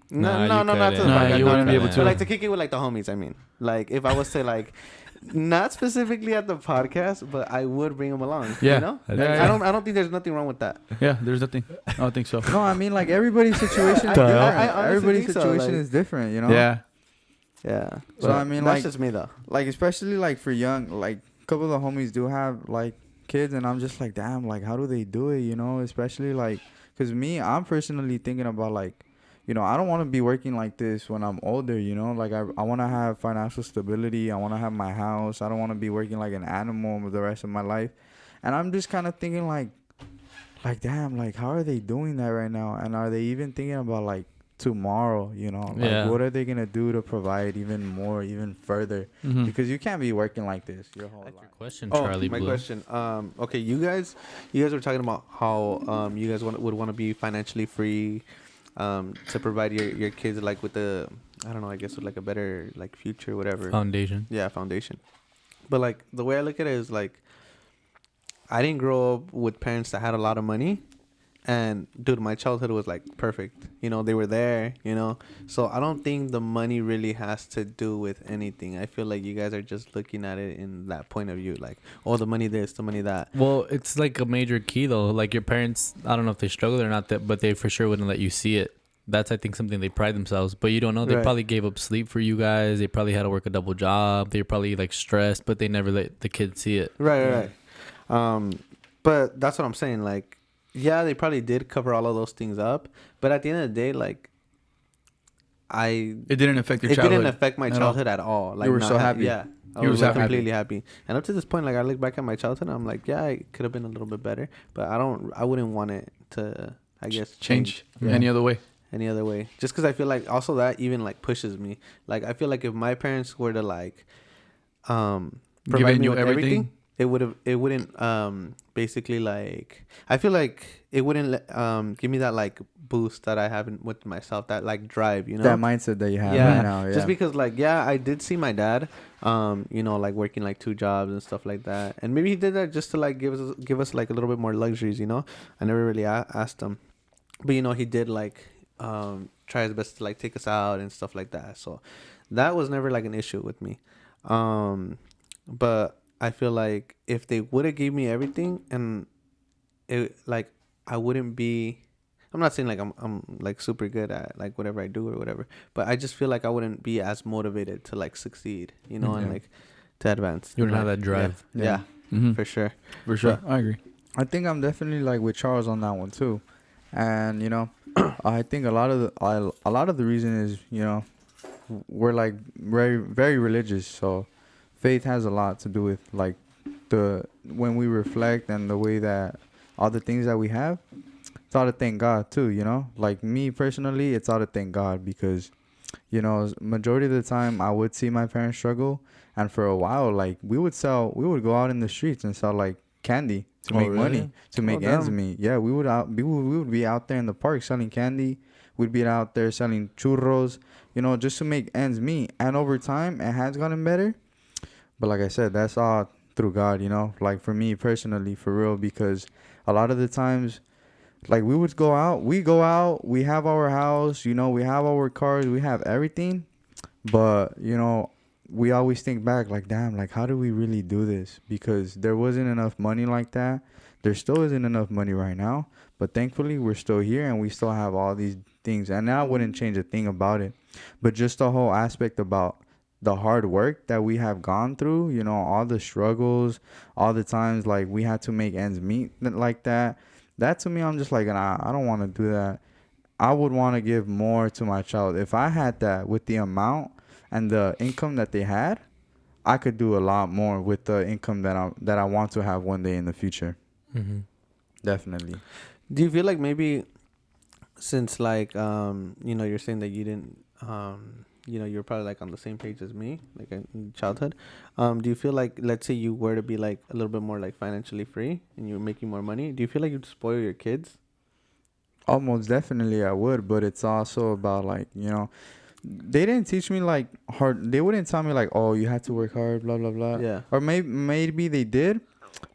Nah, No, not to the Nah, podcast. you wouldn't be able But to. like to kick it with like the homies. I mean, like if I was to like, not specifically at the podcast, but I would bring him along. Yeah. You know? Yeah, Like, yeah. I don't think there's nothing wrong with that. Yeah, there's nothing. I don't think so. No, I mean like everybody's situation is I different. honestly Everybody's think so, situation like- is different, you know? Yeah. Yeah. So, But I mean, that's like- just me though. Like especially like for young, like a couple of the homies do have like kids, and I'm just like, damn, like how do they do it, you know? Especially like, cause I'm personally thinking about like, you know, I don't want to be working like this when I'm older, you know? Like, I want to have financial stability. I want to have my house. I don't want to be working like an animal the rest of my life. And I'm just kind of thinking, like, damn, like, how are they doing that right now? And are they even thinking about, like, tomorrow, you know? Like, Yeah. what are they going to do to provide even more, even further? Mhm. Because you can't be working like this your whole That's your life. question, Oh, Charlie my Blue. question. Okay, you guys were talking about how you guys would want to be financially free, to provide your kids like with the, I don't know, I guess with like a better like future, whatever. Foundation. Yeah, foundation. But like the way I look at it is like, I didn't grow up with parents that had a lot of money. And dude, my childhood was like perfect. You know, they were there, you know. So I don't think the money really has to do with anything. I feel like you guys are just looking at it in that point of view, like, oh, the money this, the money that. Well, it's like a major key though. Like your parents, I don't know if they struggled or not, but they for sure wouldn't let you see it. That's I think something they pride themselves. But you don't know. They Right. probably gave up sleep for you guys. They probably had to work a double job. They were probably like stressed, but they never let the kids see it. Right. But that's what I'm saying. Like, yeah, they probably did cover all of those things up. But at the end of the day, like, It didn't affect your it childhood. didn't affect my at all. childhood at all. Like, were not so happy. Yeah, I You were was so like happy. completely happy. And up to this point, like, I look back at my childhood, and I'm like, yeah, it could have been a little bit better. But I wouldn't want it to, I guess, Change Yeah. any other way. any other way. Just because I feel like also that even like pushes me. Like, I feel like if my parents were to like provide Giving me you with everything? it wouldn't basically like, I feel like it wouldn't give me that like boost that I have with myself, that like drive, you know. That mindset that you have Yeah. right now. Yeah. Just because like, yeah, I did see my dad you know, like working like 2 jobs and stuff like that, and maybe he did that just to like give us like a little bit more luxuries, you know. I never really asked him, but you know, he did like try his best to like take us out and stuff like that. So that was never like an issue with me. But I feel like if they would have gave me everything, and it like, I wouldn't be, I'm not saying like I'm like super good at like whatever I do or whatever, but I just feel like I wouldn't be as motivated to like succeed, you know, and Yeah. like to advance. You wouldn't have Like, that drive. Yeah, Mhm. for sure. For sure. I agree. I think I'm definitely like with Charles on that one too, and you know, I think a lot of the reason is, you know, we're like very very religious, so faith has a lot to do with like when we reflect and the way that all the things that we have. It's all to thank God too, you know. Like me personally, it's all to thank God because, you know, majority of the time I would see my parents struggle, and for a while, like we would go out in the streets and sell like candy to Oh, make really? money, to make ends damn. meet. Yeah, we would be out there in the park selling candy. We'd be out there selling churros, you know, just to make ends meet. And over time, it has gotten better. But like I said, that's all through God, you know. Like for me personally, for real, because a lot of the times, like we go out, we have our house, you know, we have our cars, we have everything. But, you know, we always think back like, damn, like how do we really do this? Because there wasn't enough money like that. There still isn't enough money right now. But thankfully, we're still here and we still have all these things. And I wouldn't change a thing about it. But just the whole aspect about the hard work that we have gone through, you know, all the struggles, all the times like we had to make ends meet like that. That to me, I'm just like, nah, I don't want to do that. I would want to give more to my child. If I had that with the amount and the income that they had, I could do a lot more with the income that I want to have one day in the future. Mm-hmm. Definitely. Do you feel like maybe since like you know, you're saying that you didn't you know, you're probably like on the same page as me, like in childhood, do you feel like, let's say you were to be like a little bit more like financially free and you're making more money, do you feel like you'd spoil your kids? Almost definitely I would, but it's also about like, you know, they didn't teach me like hard. They wouldn't tell me like, oh, you have to work hard, blah, blah, blah. Yeah. Or maybe they did.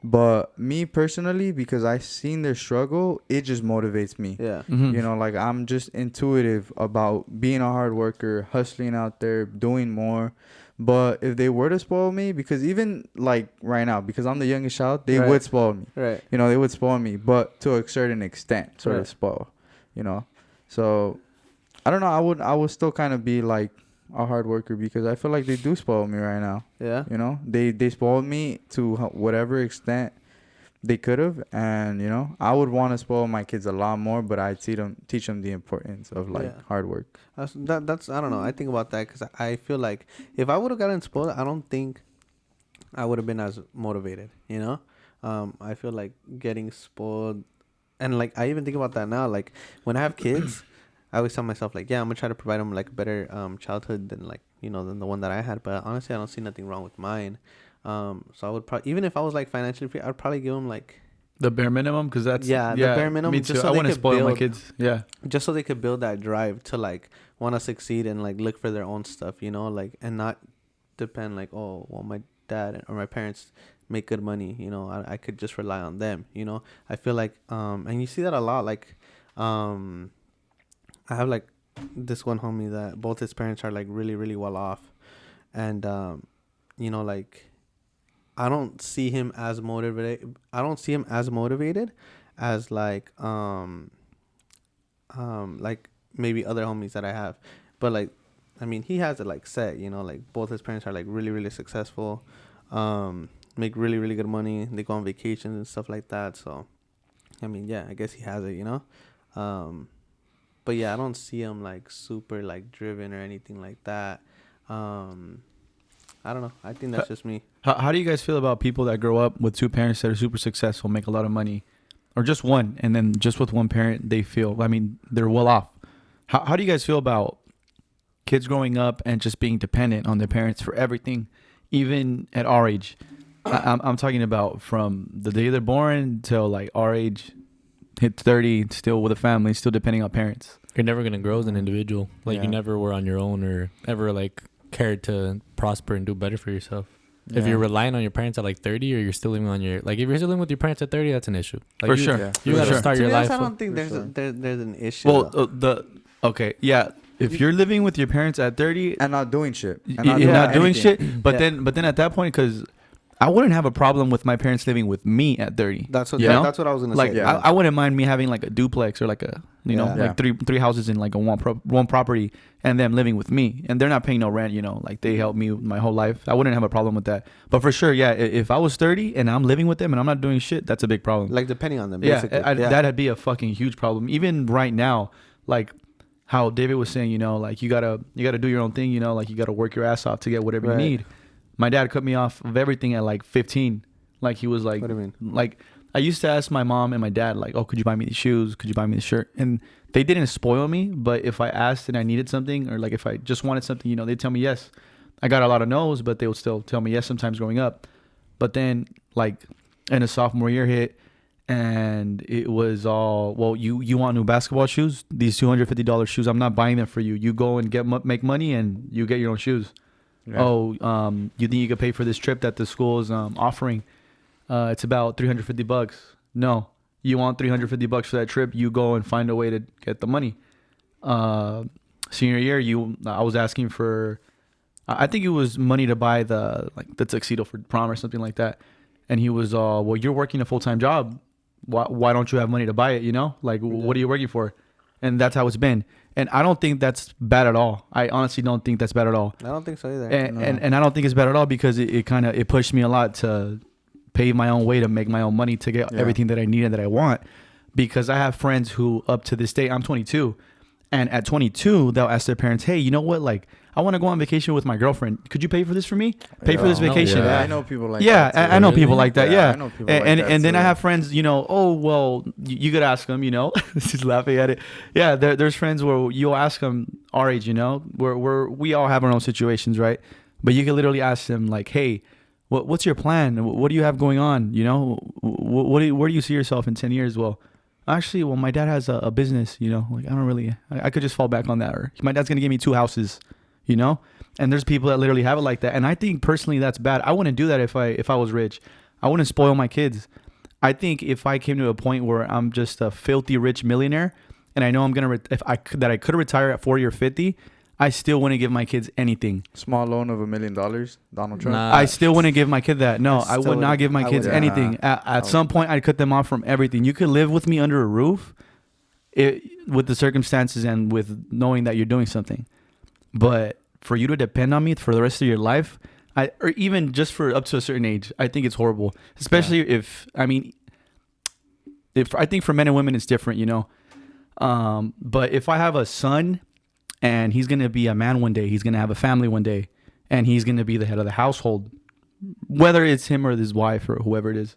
But me personally, because I've seen their struggle, it just motivates me. Yeah. Mhm. You know, like I'm just intuitive about being a hard worker, hustling out there, doing more. But if they were to spoil me, because even like right now, because I'm the youngest child, they Right. would spoil me. Right. You know, they would spoil me, but to a certain extent, sort Right. of spoil, you know. So I don't know. I would still kind of be like a hard worker because I feel like they do spoil me right now. Yeah. You know, they spoiled me to whatever extent, they could have, and you know, I would want to spoil my kids a lot more, but I teach them the importance of like hard work. That's I don't know. I think about that because I feel like if I would have gotten spoiled, I don't think I would have been as motivated. You know, I feel like getting spoiled, and like I even think about that now. Like when I have kids, I always tell myself like, yeah, I'm gonna try to provide them like a better childhood than like than the one that I had. But honestly, I don't see nothing wrong with mine. So I would probably, even if I was like financially free, I'd probably give them like the bare minimum, because that's the bare minimum. Me too. Just so I want to could spoil my build, kids. Yeah, just so they could build that drive to like want to succeed and like look for their own stuff, like, and not depend like, oh well, my dad or my parents make good money, I could just rely on them. I feel like and you see that a lot. Like I have like this one homie that both his parents are like really really well off, and like I don't see him as motivated. I don't see him as motivated as like maybe other homies that I have. But like, I mean, he has it like set, like both his parents are like really, really successful, make really, really good money. They go on vacations and stuff like that. So, I mean, yeah, I guess he has it, but yeah, I don't see him like super like driven or anything like that. I don't know. I think that's just me. How do you guys feel about people that grow up with two parents that are super successful, make a lot of money, or just one, and then just with one parent they feel, I mean, they're well off? How do you guys feel about kids growing up and just being dependent on their parents for everything, even at our age? I'm talking about from the day they're born till like our age, hit 30, still with a family, still depending on parents. You're never gonna grow as an individual. Like you never were on your own or ever like cared to prosper and do better for yourself. Yeah. If you're relying on your parents at like 30, or you're still living on your, like if you're still living with your parents at 30, that's an issue. Like for sure. You gotta start your life. I don't think there's an issue. Well, if you're living with your parents at 30 and not doing shit, you're not doing shit, but then at that point, because I wouldn't have a problem with my parents living with me at 30. That's what I was gonna say. Yeah. I wouldn't mind me having like a duplex or like a like three houses in like a one property, and them living with me, and they're not paying no rent. Like they helped me my whole life. I wouldn't have a problem with that. But for sure, if I was 30 and I'm living with them and I'm not doing shit, that's a big problem. Like depending on them. Basically. That'd be a fucking huge problem. Even right now, like how David was saying, like you gotta do your own thing. Like you gotta work your ass off to get whatever you need. My dad cut me off of everything at like 15. Like he was like, what do you mean? Like I used to ask my mom and my dad like, oh, could you buy me these shoes? Could you buy me this shirt? And they didn't spoil me. But if I asked and I needed something, or like if I just wanted something, they'd tell me yes. I got a lot of no's, but they would still tell me yes sometimes growing up. But then like in a sophomore year hit, and it was all, well, you want new basketball shoes? These $250 shoes, I'm not buying them for you. You go and make money and you get your own shoes. Yeah. Oh, you think you could pay for this trip that the school is offering? It's about $350. No, you want $350 for that trip? You go and find a way to get the money. Senior year, I was asking for, I think it was money to buy the tuxedo for prom or something like that, and he was well, you're working a full-time job. Why don't you have money to buy it? Like what are you working for? And that's how it's been. And I don't think that's bad at all. I honestly don't think that's bad at all. I don't think so either. And I don't think it's bad at all, because it pushed me a lot to pave my own way, to make my own money, to get everything that I need and that I want. Because I have friends who, up to this day, I'm 22. And at 22, they'll ask their parents, hey, you know what? Like, I want to go on vacation with my girlfriend. Could you pay for this for me? Pay for this vacation. Yeah, I know people like that. Yeah, I know people like that. Yeah. I know people like that. And then I have friends, oh, well, you could ask them, just laughing at it. Yeah, there's friends where you'll ask them our age, where we all have our own situations, right? But you can literally ask them like, hey, what's your plan? What do you have going on? Where do you see yourself in 10 years? Well, actually, my dad has a business, like I don't really, I could just fall back on that. Or my dad's going to give me 2 houses, and there's people that literally have it like that. And I think personally that's bad. I wouldn't do that if I was rich. I wouldn't spoil my kids. I think if I came to a point where I'm just a filthy rich millionaire, and I know I'm going to, I could retire at 40 or 50, I still wouldn't give my kids anything. Small loan of $1 million, Donald Trump. Nah. I still wouldn't give my kid that. No, I would not give my kids anything. At some point, I'd cut them off from everything. You could live with me under a roof, with the circumstances and with knowing that you're doing something. But for you to depend on me for the rest of your life, or even just for up to a certain age, I think it's horrible. Especially if, I mean, I think for men and women it's different, you know. But if I have a son and he's gonna be a man one day, he's gonna have a family one day, and he's gonna be the head of the household, whether it's him or his wife or whoever it is.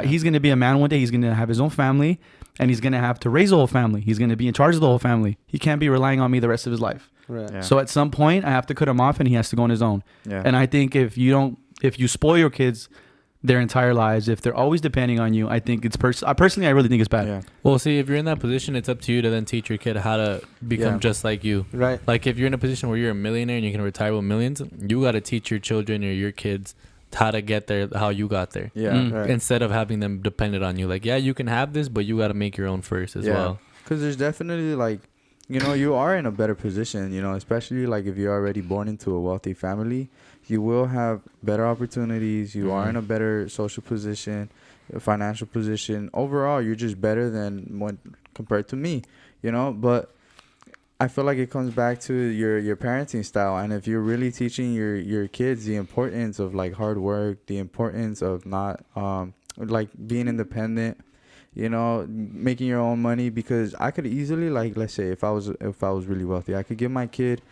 He's going to be a man one day. He's going to have his own family, and he's going to have to raise the whole family. He's going to be in charge of the whole family. He can't be relying on me the rest of his life. Right. Yeah. So at some point, I have to cut him off, and he has to go on his own. Yeah. And I think if you spoil your kids their entire lives, if they're always depending on you, I think it's personally, I really think it's bad. Yeah. Well, see, if you're in that position, it's up to you to then teach your kid how to become Yeah. just like you. Right. Like if you're in a position where you're a millionaire and you can retire with millions, you got to teach your children or your kids how to get there, how you got there. Yeah. Right. Instead of having them dependent on you. Like, yeah, you can have this, but you got to make your own first as well. Because there's definitely like, you know, you are in a better position, you know, especially like if you're already born into a wealthy family, you will have better opportunities. You are in a better social position, financial position. Overall, you're just better than when compared to me, you know. But I feel like it comes back to your parenting style. And if you're really teaching your kids the importance of like hard work, the importance of not like being independent, you know, making your own money, because I could easily, like, let's say if I was really wealthy, I could give my kid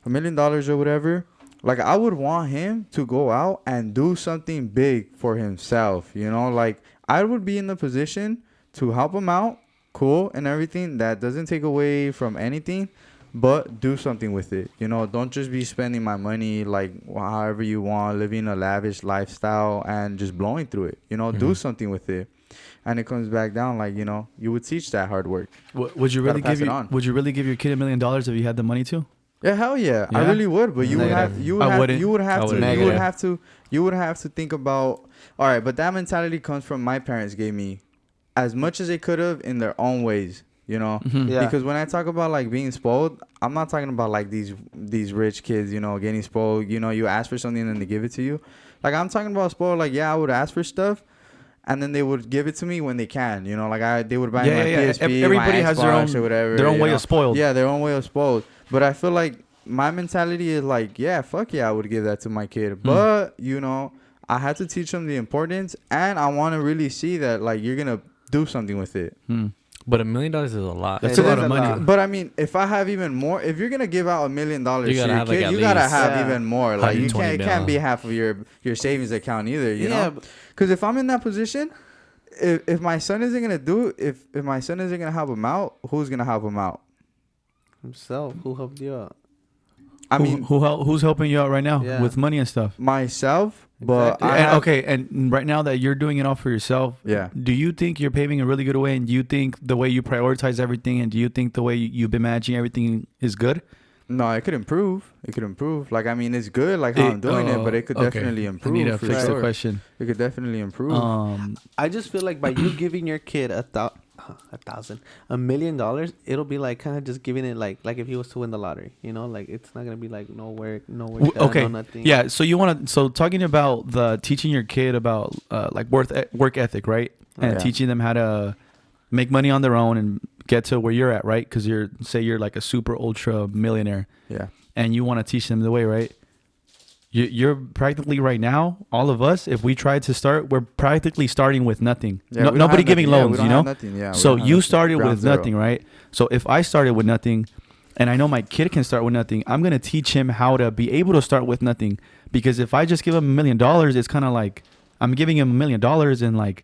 $1 million or whatever. Like, I would want him to go out and do something big for himself, you know. Like, I would be in the position to help him out, cool, and everything. That doesn't take away from anything, but do something with it, you know. Don't just be spending my money like however you want, living a lavish lifestyle and just blowing through it, you know. Do something with it. And it comes back down, like, you know, you would teach that hard work. Would you really give your kid $1 million if you had the money to? Yeah, hell yeah. I really would, but you would have to think about, all right, but that mentality comes from my parents gave me as much as they could have in their own ways, you know. Yeah. Because when I talk about like being spoiled, I'm not talking about like these rich kids, you know, getting spoiled, you know, you ask for something and then they give it to you. Like, I'm talking about spoiled, like, yeah, I would ask for stuff and then they would give it to me when they can, you know, like they would buy my PSP, everybody my has Xbox or whatever, their own way know? of spoiled. Yeah, their own way of spoiled. But I feel like my mentality is like, yeah, fuck yeah, I would give that to my kid. But, you know, I had to teach them the importance, and I want to really see that, like, you're going to do something with it. But $1 million is a lot. That's a lot of money. But, I mean, if I have even more, if you're going to give out $1 million to your have, like, kid, at you got to least have even more. Like, you 120 can't be half of your savings account either, you know? Because if I'm in that position, if my son isn't going to do, if my son isn't going to help him out, who's going to help him out? Himself. Who helped you out? I mean, who's helping you out right now with money and stuff? Myself, but Exactly. And right now that you're doing it all for yourself, yeah. Do you think you're paving a really good way? And do you think the way you prioritize everything, and do you think the way you've been managing everything is good? No, it could improve. Like, I mean, it's good, like how I'm doing it, but it could definitely improve. I need to for fix sure. the question. It could definitely improve. I just feel like by you giving your kid $1 million, it'll be like kind of just giving it like if he was to win the lottery, you know, like it's not gonna be like no work done, no nothing. Yeah. So talking about the teaching your kid about like work ethic, right? And teaching them how to make money on their own and get to where you're at, right? Because you're like a super ultra millionaire, and you want to teach them the way, right? You're practically right now, all of us, if we tried to start, we're practically starting with nothing. Yeah, nobody giving loans, we you don't know? have nothing. Yeah, So you started with Ground zero. nothing, right? So if I started with nothing, and I know my kid can start with nothing, I'm going to teach him how to be able to start with nothing. Because if I just give him $1 million, it's kind of like I'm giving him $1 million and like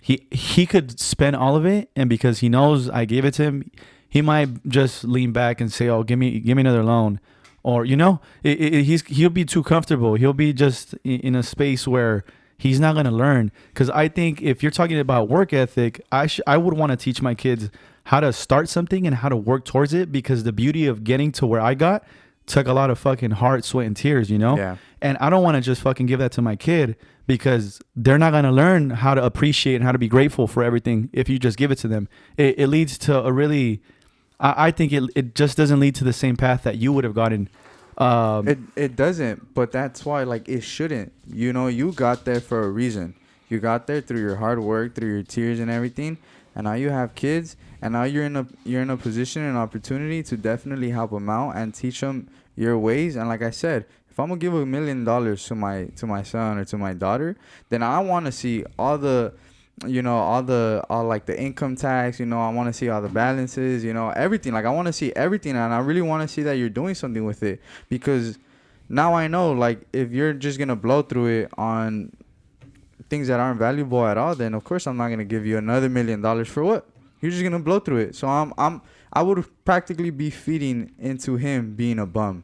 he could spend all of it. And because he knows I gave it to him, he might just lean back and say, oh, give me another loan. Or, you know, he'll be too comfortable. He'll be just in a space where he's not going to learn. Because I think if you're talking about work ethic, I would want to teach my kids how to start something and how to work towards it. Because the beauty of getting to where I got took a lot of fucking heart, sweat, and tears, you know? Yeah. And I don't want to just fucking give that to my kid because they're not going to learn how to appreciate and how to be grateful for everything if you just give it to them. It leads to a really... I think it just doesn't lead to the same path that you would have gotten. It doesn't, but that's why, like, it shouldn't. You know, you got there for a reason. You got there through your hard work, through your tears and everything, and now you have kids, and now you're in a position and opportunity to definitely help them out and teach them your ways. And like I said, if I'm gonna give $1 million to my son or to my daughter, then I want to see all the all like the income tax. I want to see all the balances. Everything. Like I want to see everything, and I really want to see that you're doing something with it, because now I know, like, if you're just gonna blow through it on things that aren't valuable at all, then of course I'm not gonna give you another $1 million for what? You're just gonna blow through it. So I would practically be feeding into him being a bum.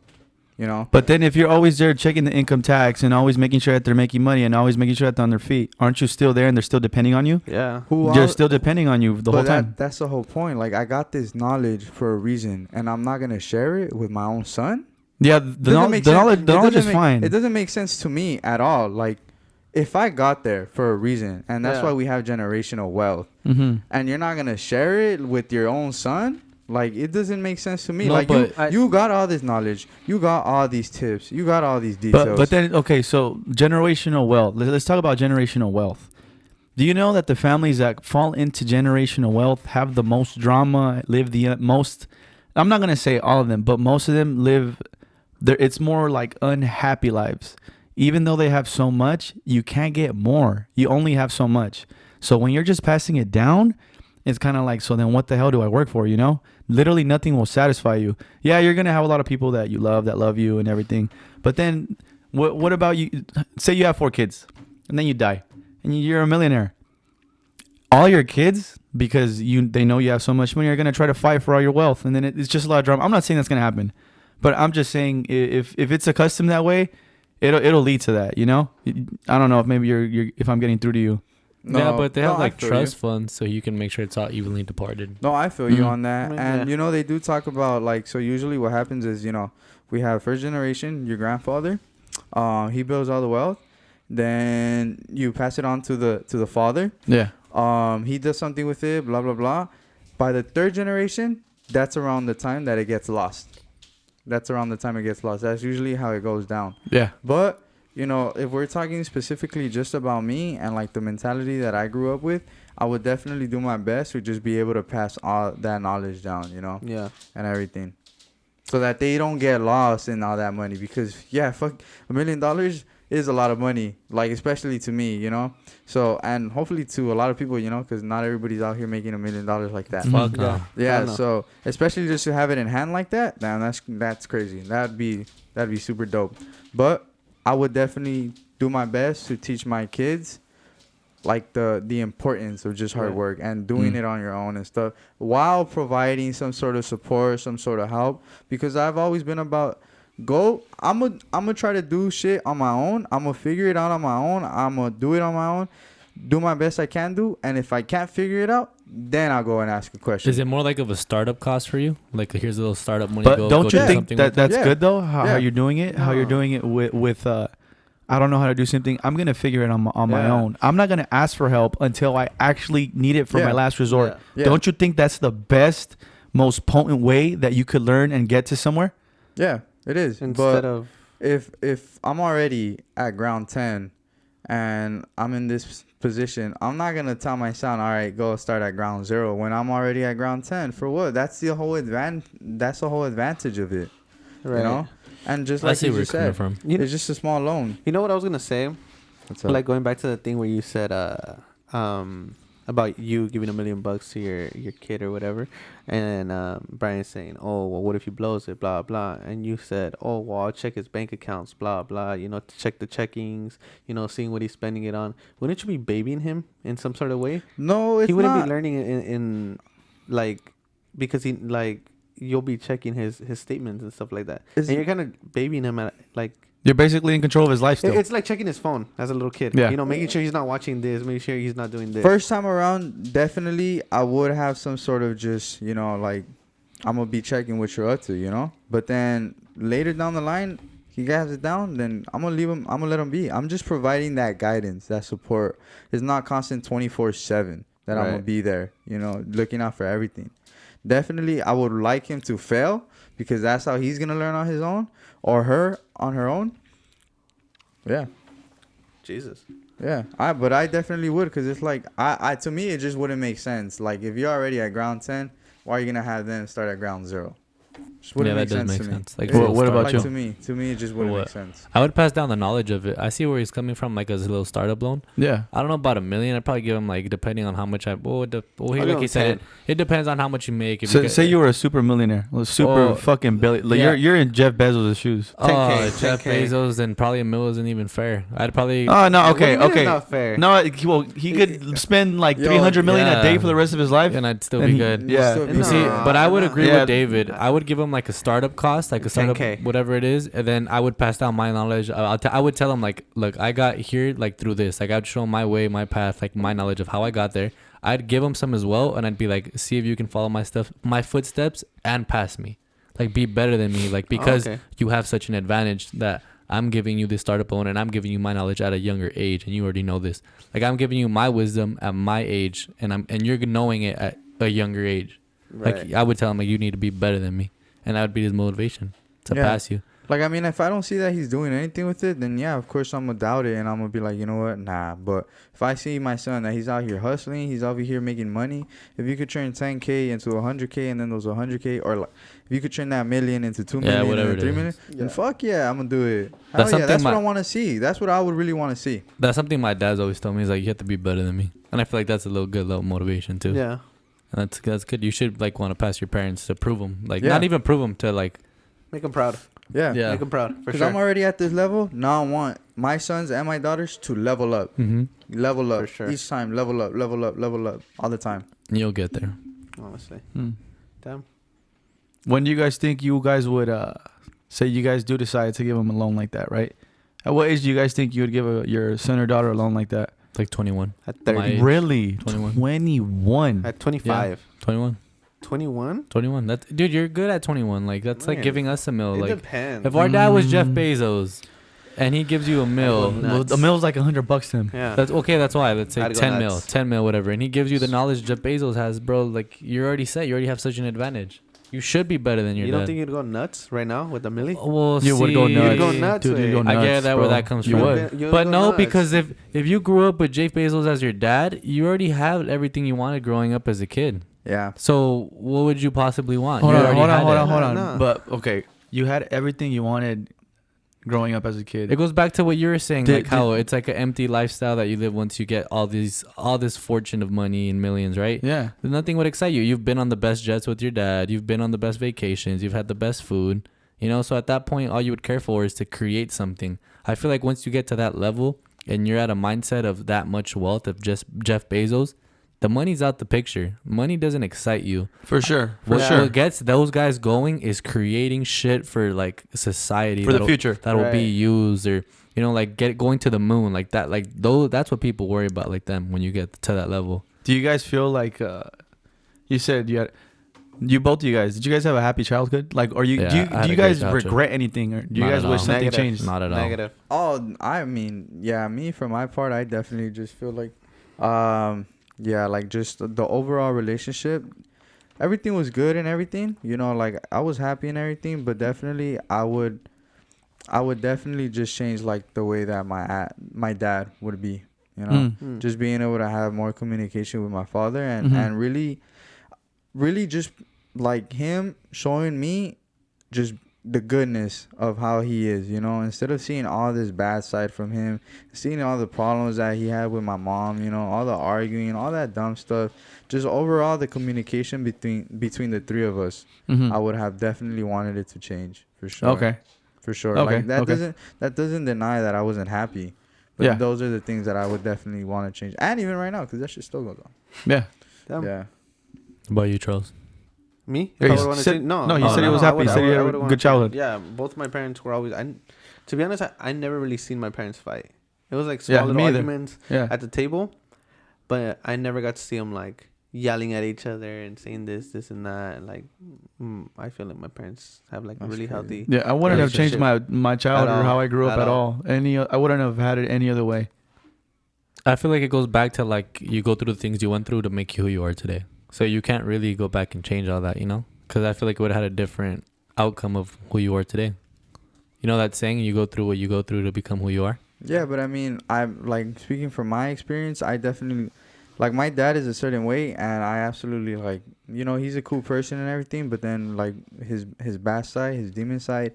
But then if you're always there checking the income tax and always making sure that they're making money and always making sure that they're on their feet, aren't you still there and they're still depending on you? Yeah. They're still depending on you the whole time. That's the whole point. Like, I got this knowledge for a reason, and I'm not gonna share it with my own son. Yeah, the knowledge is fine. It doesn't make sense to me at all. Like, if I got there for a reason, and that's why we have generational wealth, and you're not gonna share it with your own son, like, it doesn't make sense to me. No, like, but you got all this knowledge, you got all these tips, you got all these details. But then, okay, so generational wealth. Let's talk about generational wealth. Do you know that the families that fall into generational wealth have the most drama, live the most? I'm not gonna say all of them, but most of them live. It's more like unhappy lives. Even though they have so much, you can't get more. You only have so much. So when you're just passing it down, it's kind of like, so then what the hell do I work for, Literally nothing will satisfy you. Yeah, you're going to have a lot of people that you love, that love you and everything. But then what about you? Say you have 4 kids and then you die and you're a millionaire. All your kids, because they know you have so much money, are going to try to fight for all your wealth. And then it's just a lot of drama. I'm not saying that's going to happen. But I'm just saying, if it's a custom that way, it'll lead to that. I don't know if maybe if I'm getting through to you. No, yeah, but they have I like feel trust funds, so you can make sure it's all evenly departed. No, I feel you on that. And Yeah. they do talk about, like, so usually what happens is, we have first generation, your grandfather, he builds all the wealth, then you pass it on to the father. Yeah. He does something with it, blah blah blah. By the third generation, that's around the time that it gets lost. That's usually how it goes down. Yeah. But if we're talking specifically just about me and like the mentality that I grew up with, I would definitely do my best to just be able to pass all that knowledge down, Yeah. and everything, so that they don't get lost in all that money. Because fuck, $1 million is a lot of money, like, especially to me, So, and hopefully to a lot of people, because not everybody's out here making $1 million like that. Fuck no. Yeah, so especially just to have it in hand like that, damn, that's crazy. That'd be super dope. But I would definitely do my best to teach my kids, like, the importance of just hard work and doing it on your own and stuff, while providing some sort of support, some sort of help. Because I've always been about, I'm gonna try to do shit on my own. I'm gonna figure it out on my own. I'm gonna do it on my own, do my best I can do. And if I can't figure it out, then I'll go and ask a question. Is it more like of a startup cost for you? Like, here's a little startup money. But don't you do think something that's with it? good though? How you're doing it? No. How you're doing it with I don't know how to do something. I'm gonna figure it on my own. I'm not gonna ask for help until I actually need it for my last resort. Yeah. Don't you think that's the best, most potent way that you could learn and get to somewhere? Yeah, it is. Instead but of if I'm already at ground 10 and I'm in this position, I'm not gonna tell my son, all right, go start at ground 0 when I'm already at ground 10. For what? That's the whole advantage of it. right. And just I like see you where you're just coming said, from. it's just a small loan. You know what I was gonna say? What's up? Like, going back to the thing where you said about you giving $1 million to your kid or whatever, and Brian saying, oh well, what if he blows it, blah blah, and you said, oh well, I'll check his bank accounts, blah blah, to check the checkings, seeing what he's spending it on. Wouldn't you be babying him in some sort of way? No, it's He wouldn't not. be learning in like, because he, like, you'll be checking his statements and stuff like that, and you're kind of babying him at, like, You're basically in control of his life still. it's like checking his phone as a little kid. Yeah. Making sure he's not watching this, making sure he's not doing this. First time around, definitely, I would have some sort of just, like, I'm going to be checking what you're up to, But then later down the line, he has it down, then I'm going to leave him. I'm going to let him be. I'm just providing that guidance, that support. It's not constant 24/7 that I'm going to be there, looking out for everything. Definitely, I would like him to fail, because that's how he's going to learn on his own, or her on her own. Yeah. Jesus. Yeah, but I definitely would, because it's like, I to me, it just wouldn't make sense. Like, if you're already at ground 10, why are you going to have them start at ground 0? Just wouldn't that make does sense make to me. sense. Like, It- what about like you? To me, it just wouldn't What? make sense. I would pass down the knowledge of it. I see where he's coming from, like as a little startup loan. Yeah. I don't know about $1 million. I'd probably give him like depending on how much I'll like give he him said 10. it depends on how much you make. If So, you get, say you were a super millionaire, super Oh, fucking billion. Like yeah. you're in Jeff Bezos' shoes. 10K, Jeff 10K. Bezos, then probably $1 million isn't even fair. I'd probably Oh no, What do okay, you mean okay. it's not fair. No, well, he could spend like Yo, 300 million yeah. a day for the rest of his life. and I'd still And be he- good. Yeah. Still be You see, good. but I would agree Yeah. with David. I would give him like a startup cost, like a startup, 10K. whatever it is, and then I would pass down my knowledge. I would tell him like, look, I got here like through this. Like I'd show him my way, my path, like my knowledge of how I got there. I'd give him some as well, and I'd be like, see if you can follow my stuff, my footsteps, and pass me. Like be better than me, like because okay. you have such an advantage that I'm giving you this startup loan, and I'm giving you my knowledge at a younger age, and you already know this. Like I'm giving you my wisdom at my age, and you're knowing it at a younger age. Right. Like I would tell him like you need to be better than me, and that would be his motivation to Yeah. pass you. Like, I mean, if I don't see that he's doing anything with it, then yeah, of course I'm gonna doubt it, and I'm gonna be like, you know what, nah. But if I see my son that he's out here hustling, he's out here making money. If you could turn 10K into 100K, and then those 100K, or like, if you could turn that million into 2 Yeah, million, whatever and it 3 is. million, Yeah. then fuck yeah, I'm gonna do it. That's Hell yeah, something that's what my- I want to see. That's what I would really want to see. That's something my dad's always told me. He's like, you have to be better than me, and I feel like that's a good little motivation too. Yeah. And that's good. You should like want to pass your parents to prove them, like Yeah. not even prove them to like. Make him proud. Yeah. Yeah. Make him proud. For Because sure. I'm already at this level. Now I want my sons and my daughters to level up. Mm-hmm. Level up. For sure. Each time, level up, level up, level up. All the time. You'll get there. Honestly. Hmm. Damn. When do you guys think you guys would say you guys do decide to give him a loan like that, right? At what age do you guys think you would give your son or daughter a loan like that? Like 21. At 30. My age. Really? 21. 21. At 25. 21. 21? 21. That's dude, you're good at 21. Like that's like Man, giving us a meal. It Like depends. if our dad was Jeff Mm. Bezos and he gives you a meal, go Well, nuts. the mill's like $100 to him. Yeah. that's okay, that's why. Let's say I'd go 10 mil, nuts. 10 mil, whatever. And he gives you the knowledge Jeff Bezos has, bro. Like you're already set. You already have such an advantage. You should be better than your You dad. don't think you'd go nuts right now with a milli? Well, You would go see, nuts. You'd go nuts, Dude, you'd go way. nuts. I get that where bro. that comes You from. would. You'd But go no, nuts. because if you grew up with Jeff Bezos as your dad, you already have everything you wanted growing up as a kid. Yeah. So what would you possibly want? Hold You on, already hold on, had hold it. on, hold on. No. But okay, you had everything you wanted growing up as a kid. It goes back to what you were saying, Did- like how it's like an empty lifestyle that you live once you get all this fortune of money and millions, right? Yeah. Nothing would excite you. You've been on the best jets with your dad. You've been on the best vacations. You've had the best food. You know, so at that point, all you would care for is to create something. I feel like once you get to that level and you're at a mindset of that much wealth of just Jeff Bezos, the money's out the picture. Money doesn't excite you. For sure. For What, sure. what gets those guys going is creating shit for like society For the that'll- future. that will be Right. used, or you know, like going to the moon, like that. Like those, that's what people worry about, like them when you get to that level. Do you guys feel like you said both of you guys, did you guys have a happy childhood? Like, or Yeah, do I you had a guys great childhood. regret anything, or do you Not guys at wish all. something Negative. changed? Not at all. Negative. Oh, I mean, yeah, me for my part, I definitely just feel like, yeah, like just the overall relationship, everything was good and everything, you know, like I was happy and everything, but definitely I would definitely just change like the way that my dad would be, you know, Mm. just being able to have more communication with my father and Mhm. and really just like him showing me just the goodness of how he is, you know, instead of seeing all this bad side from him, seeing all the problems that he had with my mom, you know, all the arguing, all that dumb stuff, just overall the communication between the three of us, Mhm. I would have definitely wanted it to change for sure. Okay. For sure. Okay, Like that okay. doesn't deny that I wasn't happy. But Yeah. those are the things that I would definitely want to change. And even right now, because that shit still goes on. Yeah. Damn. Yeah. What about you, Charles? Me? Yeah, If I you would wanna said- change- no, you said he was I happy. would- You said I he had would- a I would good wanna- childhood. Yeah, both my parents were always. To be honest, I never really seen my parents fight. It was like Yeah, small little me either. arguments Yeah. at the table, but I never got to see them like yelling at each other and saying this, and that. And like, I feel like my parents have like That's really crazy. healthy. Yeah, I wouldn't have changed my childhood At or how all. I grew up At at all. I wouldn't have had it any other way. I feel like it goes back to like you go through the things you went through to make you who you are today. So you can't really go back and change all that, you know? Because I feel like it would have had a different outcome of who you are today. You know that saying, you go through what you go through to become who you are? Yeah, but I mean, I'm like speaking from my experience, I definitely like my dad is a certain way, and I absolutely like, you know, he's a cool person and everything, but then like his bad side, his demon side,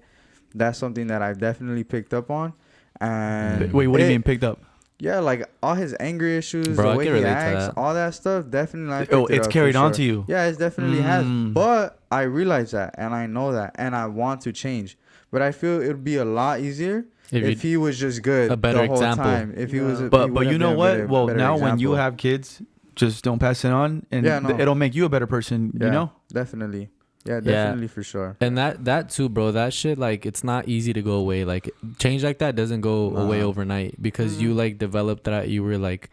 that's something that I've definitely picked up on. And Wait, what do you mean picked up? yeah, like all his anger issues, Bro, I the way can he relate to acts, that. all that stuff, definitely. I Oh, picked it it's up carried for on sure. to you. Yeah, it definitely has. Mm. But I realize that, and I know that, and I want to change. But I feel it would be a lot easier if he was just good a better the whole example. time. If he was, Yeah. he But would you have know been a what? better- Well, better now when you example. have kids, just don't pass it on, and Yeah, no. it'll make you a better person. Yeah, You know. definitely. Yeah, Yeah. definitely for sure. And that too, bro, that shit, like, it's not easy to go away. Like, change like that doesn't go away Nah. overnight, because you like developed that, you were like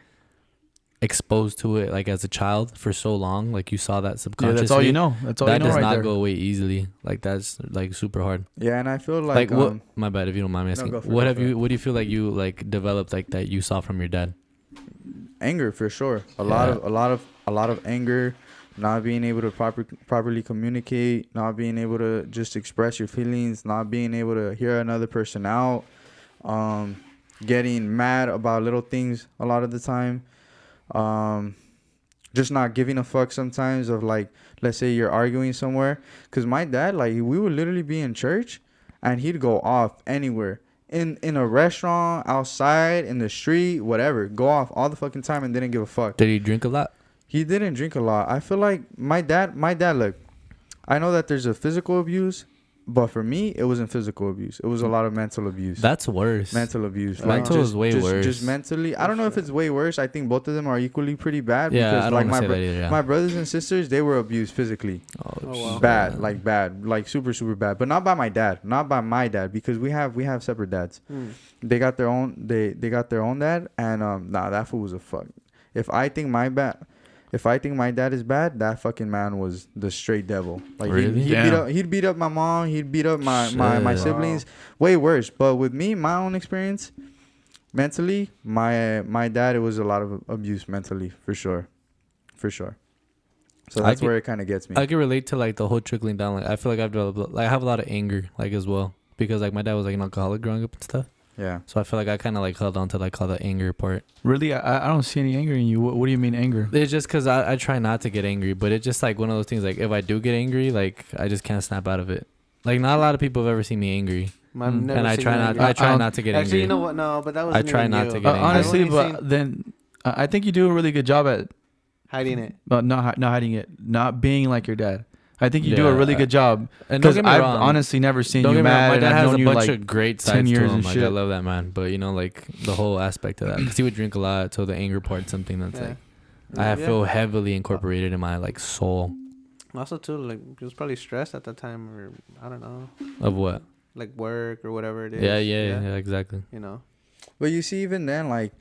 exposed to it like as a child for so long, like you saw that Yeah, subconsciously. that's all you know. That's all That you know does right not there. go away easily. Like, that's like super hard. Yeah, and I feel Like, like, what? My bad if you don't mind me asking. go for it, What go have for it. you? What do you feel like you like developed like that you saw from your dad? anger for sure. A Yeah. lot of anger, not being able to properly communicate, not being able to just express your feelings, not being able to hear another person out, getting mad about little things a lot of the time, just not giving a fuck sometimes of, like, let's say you're arguing somewhere, because my dad, like, we would literally be in church and he'd go off anywhere. In a restaurant, outside, in the street, whatever, go off all the fucking time and didn't give a fuck. Did he drink a lot? He didn't drink a lot. I feel like my dad, look, I know that there's a physical abuse, but for me, it wasn't physical abuse. It was a lot of mental abuse. That's worse. Mental abuse. Mental is way worse. Just mentally. I don't know if it's way worse. I think both of them are equally pretty bad. Yeah, because I don't like want to say that either. Yeah. my brothers and sisters, they were abused physically. Oh, wow. Bad, like super, super bad. But not by my dad. Not by my dad, because we have separate dads. They got their own. They got their own dad, and nah, that fool was a fuck. If I think my dad is bad, that fucking man was the straight devil. Like, Really? he'd beat up my mom, he'd beat up my siblings, way worse. But with me, my own experience, mentally, my dad, it was a lot of abuse mentally, for sure. So that's where it kind of gets me. I can relate to like the whole trickling down. Like, I feel like I've developed, like, I have a lot of anger, like, as well, because like my dad was like an alcoholic growing up and stuff. Yeah. So I feel like I kind of like held on to like all the anger part. Really, I don't see any anger in you. What do you mean anger? It's just because I try not to get angry, but it's just like one of those things. Like, if I do get angry, like, I just can't snap out of it. Like, not a lot of people have ever seen me angry, I've never and I seen try you not. angry. I try not to get angry. Actually, you know what? No, but that was. I try not to get angry. Honestly, I've only but seen then I think you do a really good job at hiding it. not hiding it, not being like your dad. I think you do a Yeah. really good job. And don't Because get me I've wrong. honestly never seen Don't you get me wrong. mad. My and dad I've has known a you bunch like of great 10 sides to years him. and Like, shit. I love that man, but you know, like, the whole aspect of that, because he would drink a lot, so the anger part's something that's like I feel heavily incorporated in my like soul. Also, too, like, he was probably stressed at that time, or I don't know, Of what? like work or whatever it is. Yeah, exactly. You know. But you see, even then, like,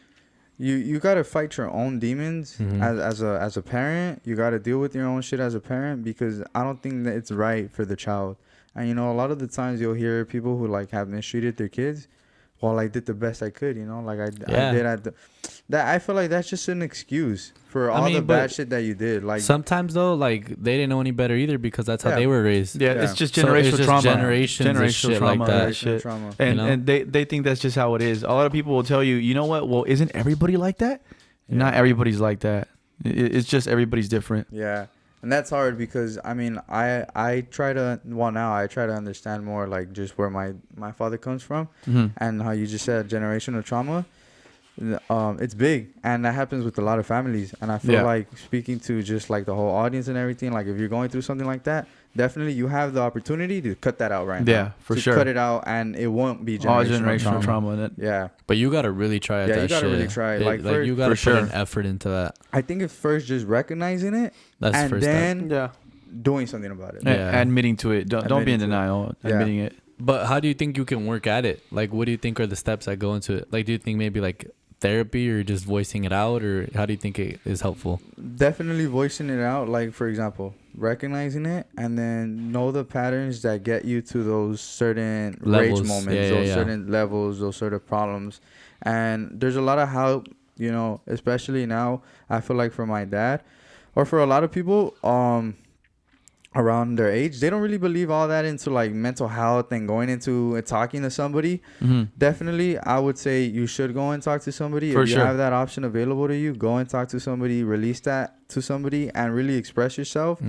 you gotta fight your own demons Mhm. as a parent. You gotta deal with your own shit as a parent, because I don't think that it's right for the child. And you know, a lot of the times you'll hear people who like have mistreated their kids. Well, I did the best I could, you know, like I did that. I feel like that's just an excuse for all the bad shit that you did. Like, sometimes though, like, they didn't know any better either, because that's how Yeah. they were raised. Yeah, Yeah. it's just So generational it's just trauma. generations of shit like that. Shit. trauma. And You know? and they think that's just how it is. A lot of people will tell you, you know what? Well, isn't everybody like that? Not everybody's like that. It's just everybody's different. Yeah. And that's hard, because I mean, I try to understand more, like, just where my father comes from, and how you just said generational trauma. It's big, and that happens with a lot of families. And I feel like, speaking to just like the whole audience and everything, like, if you're going through something like that, definitely you have the opportunity to cut that out right now. Yeah, for to sure. cut it out, and it won't be All generational trauma. trauma. Yeah. But you gotta really try at Yeah, that you gotta shit. really try. Like, you gotta for put an sure. effort into that. I think it's first just recognizing it, That's the and first step. then Yeah. doing something about it. Yeah. Admitting to it. Don't be in Admitting to it. denial. Yeah. Admitting it. But how do you think you can work at it? Like, what do you think are the steps that go into it? Like, do you think maybe like therapy, or just voicing it out, or how do you think it is helpful? Definitely voicing it out. Like, for example, recognizing it, and then know the patterns that get you to those certain Levels. rage moments, Yeah. certain levels, those sort of problems. And there's a lot of help, you know, especially now, I feel like for my dad, or for a lot of people, around their age, they don't really believe all that into like mental health and going into and talking to somebody. Definitely, I would say you should go and talk to somebody. For if you sure. have that option available to you, go and talk to somebody, release that to somebody, and really express yourself.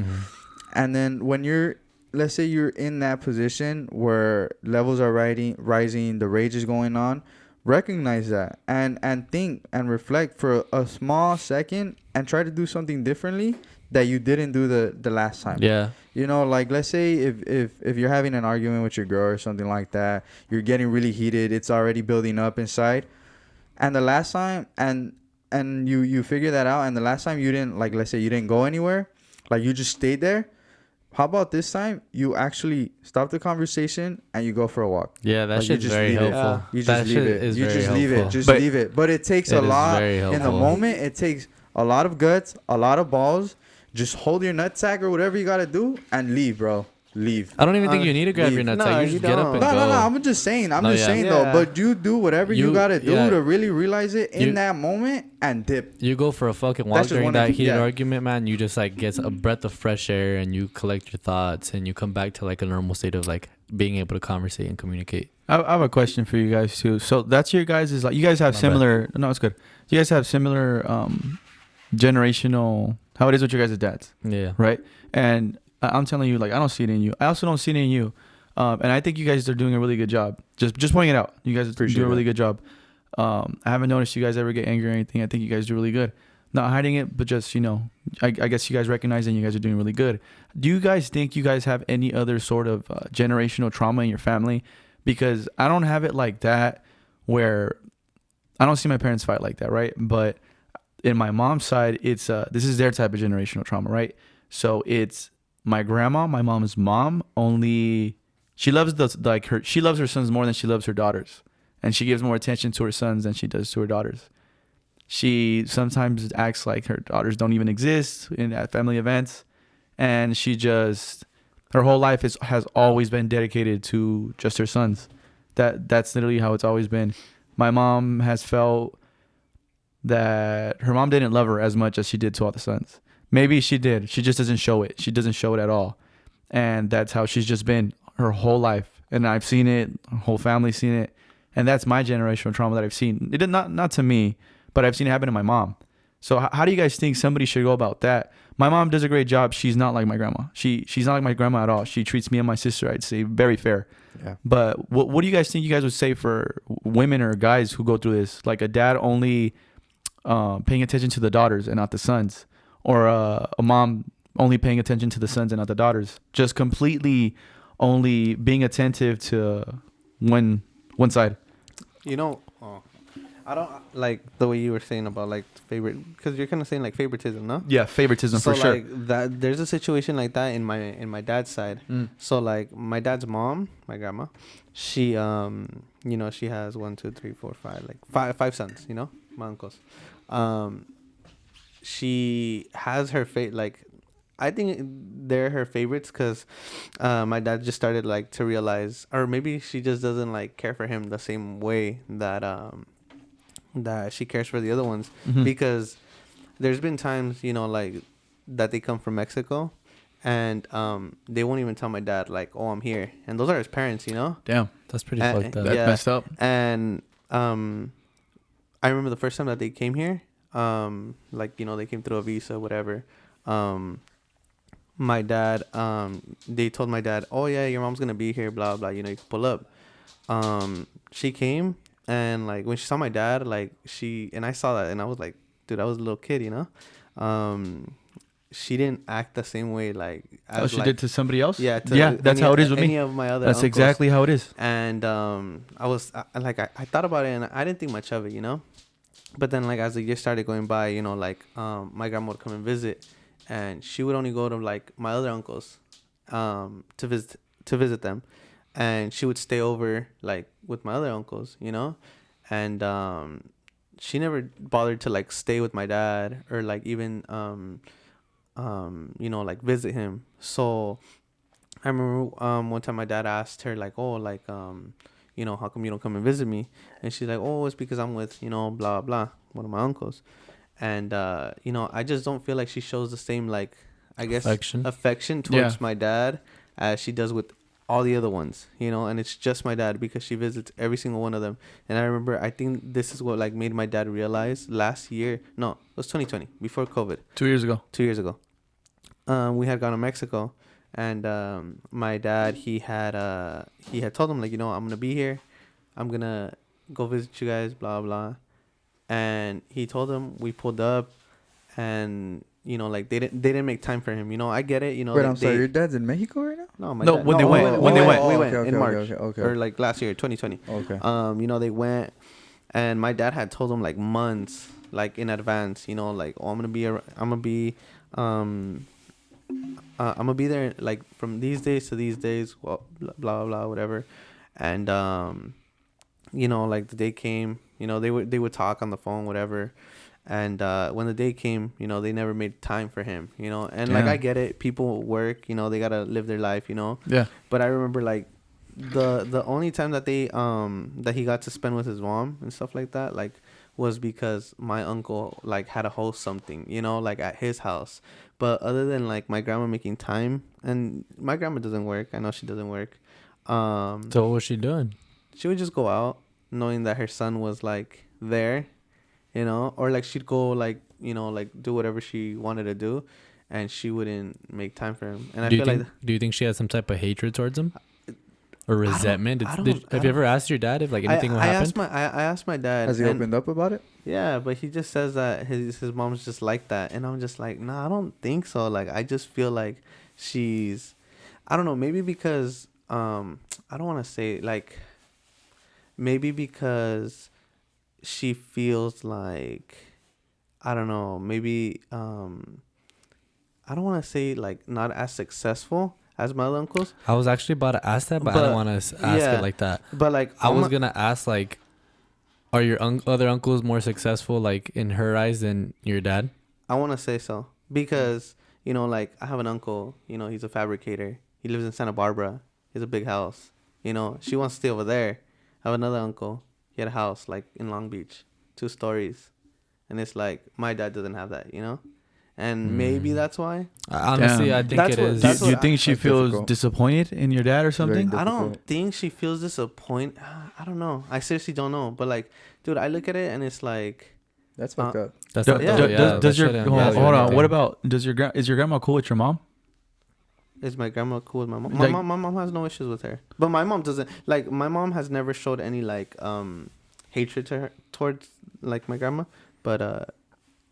And then when you're, let's say you're in that position where levels are rising, the rage is going on, recognize that and think and reflect for a small second and try to do something differently that you didn't do the last time. Yeah. You know, like let's say if you're having an argument with your girl or something like that, you're getting really heated, it's already building up inside, and the last time and you figure that out, and the last time you didn't, like, let's say you didn't go anywhere, like you just stayed there. How about this time you actually stop the conversation and you go for a walk? Yeah, that Like, you shit's just very leave it. helpful. You That just leave shit it. is You very just leave it. helpful. Just But leave it. But it takes it a is lot very in the helpful. moment. It takes a lot of guts, a lot of balls. Just hold your nutsack or whatever you gotta do and leave, bro. Leave. I don't even think you need to grab leave. your nuts. No, Like, you you just get up don't. and No, go. no, no. I'm just saying. I'm No, just yeah. saying Yeah. though. But you do whatever you gotta do yeah. to really realize it in You- that moment and dip. You go for a fucking walk just during one of that the- heated yeah. argument, man. You just like get a breath of fresh air and you collect your thoughts and you come back to like a normal state of like being able to conversate and communicate. I have a question for you guys too. So that's your guys is like you guys have My similar. No, it's good. You guys have similar generational. How it is with your guys' dads, Yeah. right? And I'm telling you, like I don't see it in you. I also don't see it in you. And I think you guys are doing a really good job. Just pointing it out. You guys Appreciate do a really that. good job. I haven't noticed you guys ever get angry or anything. I think you guys do really good. Not hiding it, but just, I guess you guys recognize that you guys are doing really good. Do you guys think you guys have any other sort of generational trauma in your family? Because I don't have it like that where I don't see my parents fight like that, right? But in my mom's side, it's this is their type of generational trauma, right? So it's my grandma, my mom's mom, only she loves she loves her sons more than she loves her daughters. And she gives more attention to her sons than she does to her daughters. She sometimes acts like her daughters don't even exist at family events. And she just, her whole life has always been dedicated to just her sons. That's literally how it's always been. My mom has felt that her mom didn't love her as much as she did to all the sons. Maybe she did. She just doesn't show it. She doesn't show it at all. And that's how she's just been her whole life. And I've seen it. Her whole family's seen it. And that's my generational trauma that I've seen. It did not to me, but I've seen it happen to my mom. So how do you guys think somebody should go about that? My mom does a great job. She's not like my grandma. She's not like my grandma at all. She treats me and my sister, I'd say, very fair. Yeah. But what do you guys think you guys would say for women or guys who go through this? Like a dad only paying attention to the daughters and not the sons, or a mom only paying attention to the sons and not the daughters, just completely only being attentive to one side. I don't like the way you were saying about like favorite, because you're kind of saying like favoritism, no? Yeah, favoritism So for sure. like that, there's a situation like that in my dad's side. So like my dad's mom, my grandma, she she has 1, 2, 3, 4, 5, like five sons, my uncles. She has her like, I think they're her favorites because my dad just started like to realize, or maybe she just doesn't like care for him the same way that that she cares for the other ones. Because there's been times like that they come from Mexico and they won't even tell my dad like, oh, I'm here, and those are his parents. Damn, That's pretty fucked up. that's messed up. And I remember the first time that they came here, like they came through a visa, whatever. My dad, they told my dad, oh yeah, your mom's gonna be here, blah blah, you can pull up. She came, and like when she saw my dad, like and I saw that, and I was like, dude, I was a little kid, she didn't act the same way like as She did to somebody else. yeah, That's how it is with any me. of my other That's uncles. exactly how it is. And I thought about it, and I didn't think much of it, But then like as the years started going by, like my grandma would come and visit, and she would only go to like my other uncles to visit them, and she would stay over like with my other uncles, and she never bothered to like stay with my dad or like even like visit him. So I remember one time my dad asked her like, oh, like how come you don't come and visit me? And she's like, oh, it's because I'm with blah blah, one of my uncles. And I just don't feel like she shows the same like I guess, Affection. towards my dad as she does with all the other ones, you know. And it's just my dad because she visits every single one of them. And I remember, I think this is what like made my dad realize last year. No, it was 2020, before COVID. 2 years ago. 2 years ago. We had gone to Mexico, and my dad, he had told him, like, you know, I'm gonna be here, I'm gonna go visit you guys, blah blah. And he told him, we pulled up, and you know, like they didn't make time for him. You know, I get it. You know, Wait, I'm sorry, your dad's in Mexico right now? No, my No, dad, when they went. we went okay, in March, okay. or like last year, 2020. Okay. You know, they went, and my dad had told him like months, like in advance. You know, like, oh, I'm gonna be there like from these days to these days, well, blah blah blah, whatever. And you know, like the day came, you know, they would talk on the phone, whatever. And when the day came, you know, they never made time for him, you know. And like, I get it, people work, you know, they gotta live their life, you know. Yeah. But I remember like the only time that they that he got to spend with his mom and stuff like that, like, was because my uncle like had to host something, you know, like at his house. But other than like my grandma making time, and my grandma doesn't work, I know she doesn't work. So what was she doing? She would just go out knowing that her son was like there, you know, or like she'd go like, you know, like do whatever she wanted to do, and she wouldn't make time for him. And Do you think she had some type of hatred towards him or resentment? Have you ever asked your dad if like anything would happen? I asked my dad. Has he opened up about it? Yeah, but he just says that his mom's just like that, and I'm just like, nah, I don't think so. Like, I just feel like she's, I don't know, maybe because I don't want to say like, maybe because she feels like, I don't know, maybe I don't want to say like not as successful as my other uncles. I was actually about to ask that, but I don't want to ask it like that. But like, I was gonna ask like, are your other uncles more successful like in her eyes than your dad? I want to say so because, you know, like I have an uncle, you know, he's a fabricator. He lives in Santa Barbara. He has a big house. You know, she wants to stay over there. I have another uncle. He had a house like in Long Beach, 2 stories. And it's like, my dad doesn't have that, you know? And maybe that's why. Honestly, I think it is. Do you think she feels disappointed in your dad or something? I don't think she feels disappointed. I don't know. I seriously don't know. But like, dude, I look at it and it's like, that's fucked up. That's does your hold on? What about is your grandma cool with your mom? Is my grandma cool with my mom? Like, my mom has no issues with her, but my mom doesn't. Like, my mom has never showed any like hatred to her towards like my grandma, but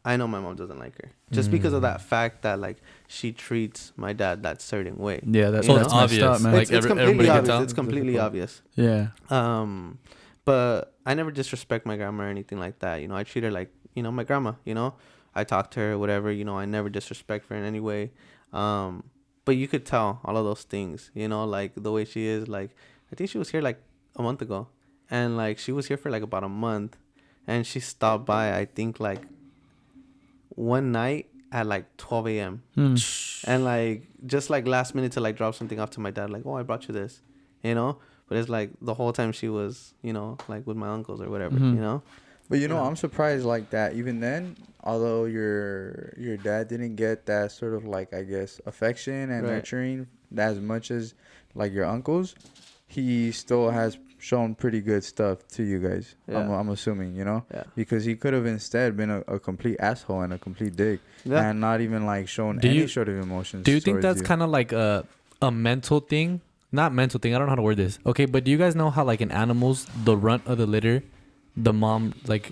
I know my mom doesn't like her just because of that fact that like she treats my dad that certain way. Yeah, that's obvious, up, man. It's completely obvious. tell. It's completely obvious. Yeah. But I never disrespect my grandma or anything like that. You know, I treat her like, you know, my grandma. You know, I talk to her, whatever. You know, I never disrespect her in any way. But you could tell all of those things, you know, like the way she is. Like, I think she was here like a month ago, and like she was here for like about a month, and she stopped by, I think, like one night at like 12 a.m. And like just like last minute to like drop something off to my dad, like, oh, I brought you this, you know. But it's like the whole time she was, you know, like with my uncles or whatever, you know. But you know, I'm surprised like that. Even then, although your dad didn't get that sort of like, I guess, affection and nurturing as much as like your uncles, he still has shown pretty good stuff to you guys. Yeah. I'm assuming, you know, because he could have instead been a complete asshole and a complete dick and not even like shown any sort of emotions. Do you think that's kind of like a mental thing? Not mental thing. I don't know how to word this. Okay, but do you guys know how like in animals, the runt of the litter, the mom like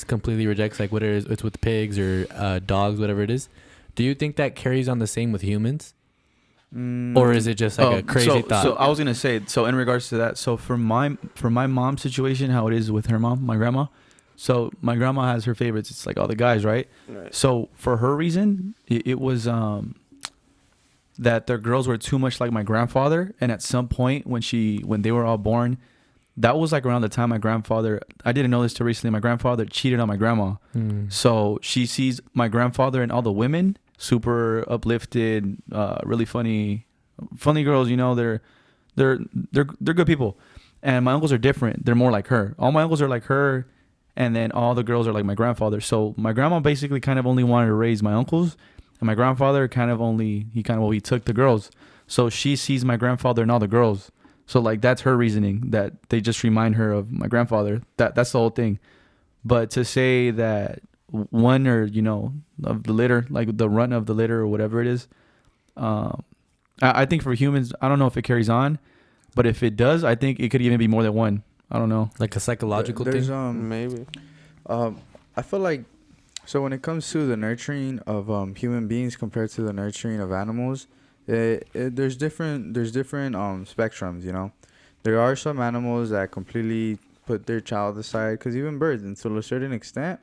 completely rejects, like whether it's with pigs or dogs, whatever it is. Do you think that carries on the same with humans? Or is it just like a crazy thought? So I was gonna say, so in regards to that, so for my mom's situation, how it is with her mom, my grandma. So my grandma has her favorites. It's like all the guys, right? So for her reason, it was that their girls were too much like my grandfather, and at some point when they were all born, that was like around the time my grandfather, I didn't know this till recently, my grandfather cheated on my grandma. So she sees my grandfather and all the women super uplifted, really funny girls, you know, they're good people. And my uncles are different. They're more like her. All my uncles are like her, and then all the girls are like my grandfather. So my grandma basically kind of only wanted to raise my uncles, my grandfather he took the girls. So she sees my grandfather and all the girls. So like that's her reasoning, that they just remind her of my grandfather. That's the whole thing. But to say that one, or of the litter, like the run of the litter or whatever it is, I think for humans, I don't know if it carries on, but if it does, I think it could even be more than one. I don't know. Like a psychological There's thing? Maybe. I feel like, so when it comes to the nurturing of human beings compared to the nurturing of animals, there's different spectrums. There are some animals that completely put their child aside, because even birds, until a certain extent,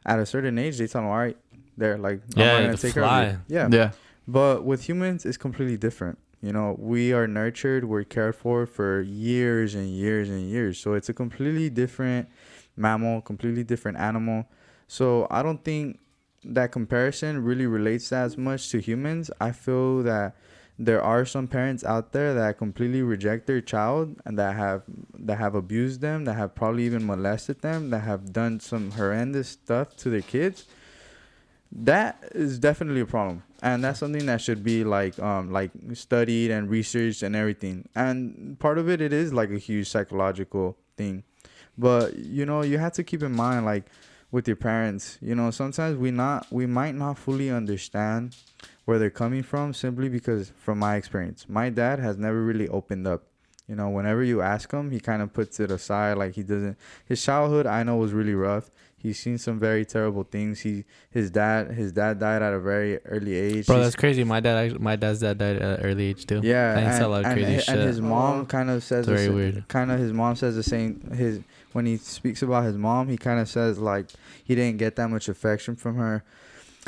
at a certain age, they tell them, all right, they're like, I'm not gonna take care of you. Yeah. But with humans, it's completely different. We are nurtured, we're cared for years and years and years. So it's a completely different mammal, completely different animal. So I don't think that comparison really relates as much to humans. I feel that there are some parents out there that completely reject their child and that have abused them, that have probably even molested them, that have done some horrendous stuff to their kids. That is definitely a problem, and that's something that should be like studied and researched and everything. And part of it is like a huge psychological thing. But you have to keep in mind, like with your parents, sometimes we might not fully understand where they're coming from, simply because, from my experience, my dad has never really opened up. Whenever you ask him, he kind of puts it aside. Like, he doesn't. His childhood, I know, was really rough. He's seen some very terrible things. His dad died at a very early age. Bro, that's crazy. My dad's dad died at an early age too. Yeah, and a lot of crazy shit. And his mom kind of says, it's very weird. His mom says the same. When he speaks about his mom, he kind of says like he didn't get that much affection from her.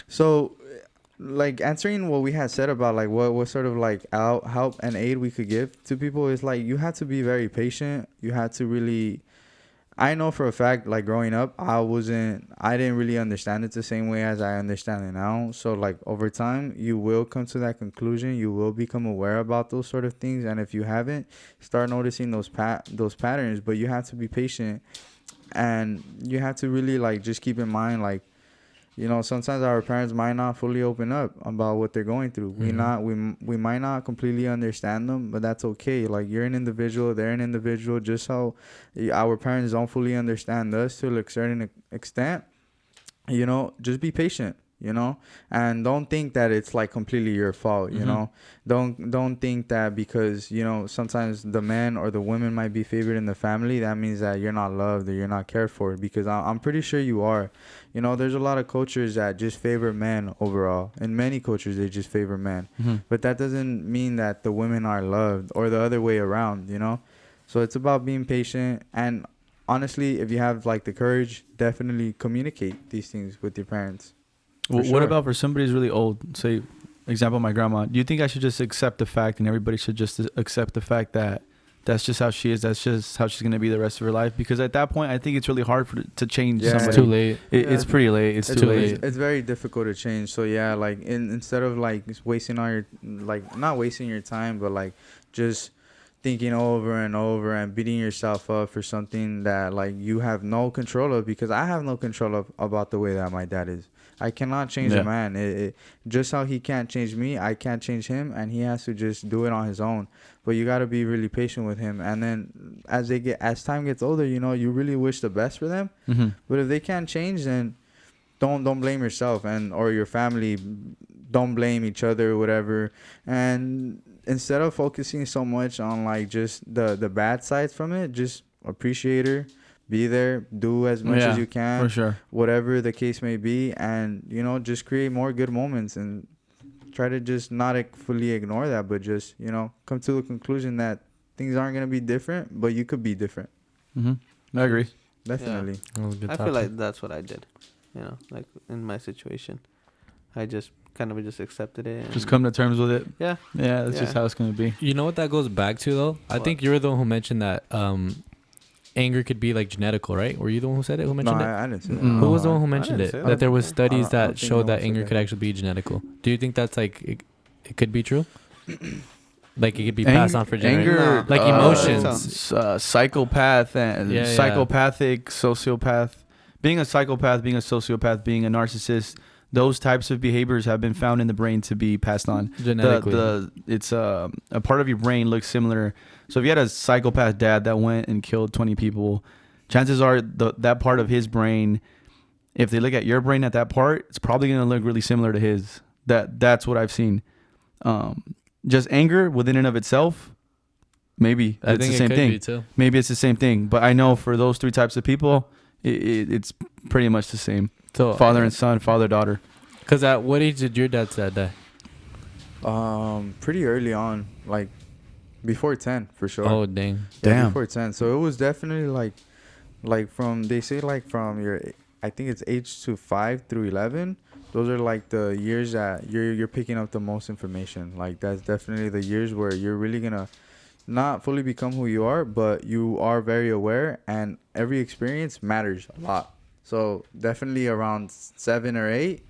So, like, answering what we had said about like what sort of like help and aid we could give to people, is like, you had to be very patient. You had to really, I know for a fact, like, growing up, I didn't really understand it the same way as I understand it now. So like, over time, you will come to that conclusion. You will become aware about those sort of things. And if you haven't, start noticing those patterns. But you have to be patient, and you have to really like just keep in mind, like, sometimes our parents might not fully open up about what they're going through. Mm-hmm. We might not completely understand them, but that's okay. Like, you're an individual, they're an individual. Just how our parents don't fully understand us to a certain extent, just be patient. And don't think that it's like completely your fault. Don't think that because sometimes the men or the women might be favored in the family, that means that you're not loved or you're not cared for, because I'm pretty sure you are. There's a lot of cultures that just favor men overall. In many cultures, they just favor men. But that doesn't mean that the women are loved, or the other way around. So it's about being patient. And honestly, if you have like the courage, definitely communicate these things with your parents. What about for somebody who's really old? Say, example, my grandma. Do you think I should just accept the fact, and everybody should just accept the fact that that's just how she is? That's just how she's going to be the rest of her life? Because at that point, I think it's really hard to change somebody. It's too late. It's pretty late. It's too late. It's very difficult to change. So yeah, like instead of like wasting all your, like, not wasting your time, but like just thinking over and over and beating yourself up for something that like you have no control of, because I have no control about the way that my dad is. I cannot change a man. Just how he can't change me, I can't change him, and he has to just do it on his own. But you got to be really patient with him. And then as time gets older, you really wish the best for them. But if they can't change, then don't blame yourself or your family. Don't blame each other or whatever. And instead of focusing so much on like just the bad sides from it, just appreciate her. Be there, do as much as you can, for sure, whatever the case may be, and just create more good moments, and try to just not fully ignore that, but just come to the conclusion that things aren't gonna be different, but you could be different. I agree, definitely. I feel like that's what I did, like in my situation, I just kind of just accepted it, and just come to terms with it. Yeah, that's just how it's gonna be. You know what that goes back to though? I think you're the one who mentioned that anger could be like genetical, right? Were you the one who said it? Who mentioned it? I didn't say that. Who was the one who mentioned it? That there was studies that think showed no that one anger said could that. actually be genetical. Do you think that's like it could be true? Like it could be passed on for generations. Anger, Like emotions. Psychopath and psychopathic, sociopath. Being a psychopath, being a sociopath, being a narcissist, those types of behaviors have been found in the brain to be passed on. Genetically. It's a part of your brain looks similar. So if you had a psychopath dad that went and killed 20 people, chances are that part of his brain, if they look at your brain at that part, it's probably going to look really similar to his. That's what I've seen. Just anger within and of itself, maybe I it's think the same it could thing. be too. Maybe it's the same thing. But I know for those 3 types of people, it's pretty much the same. So Father and son, father, daughter. Because at what age did your dad's dad die? Pretty early on, like before 10 for sure. Oh dang. Yeah, Damn. before 10. So it was definitely like from, they say like from your, I think it's age to 5 through 11. Those are like the years that you're picking up the most information. Like that's definitely the years where you're really gonna not fully become who you are, but you are very aware, and every experience matters a lot. So definitely around 7 or 8,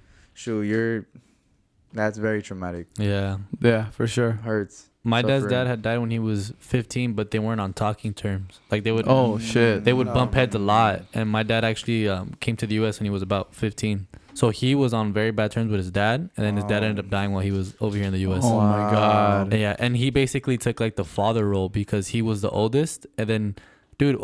that's very traumatic. Yeah. Yeah, for sure. Hurts. My dad's Suffering. dad had died when he was 15, but they weren't on talking terms. Like they would. Oh, shit. They would No. bump heads a lot, and my dad actually came to the U.S. when he was about 15. So he was on very bad terms with his dad, and then his dad ended up dying while he was over here in the U.S. Oh, my God. Yeah, and he basically took like the father role because he was the oldest, and then, dude,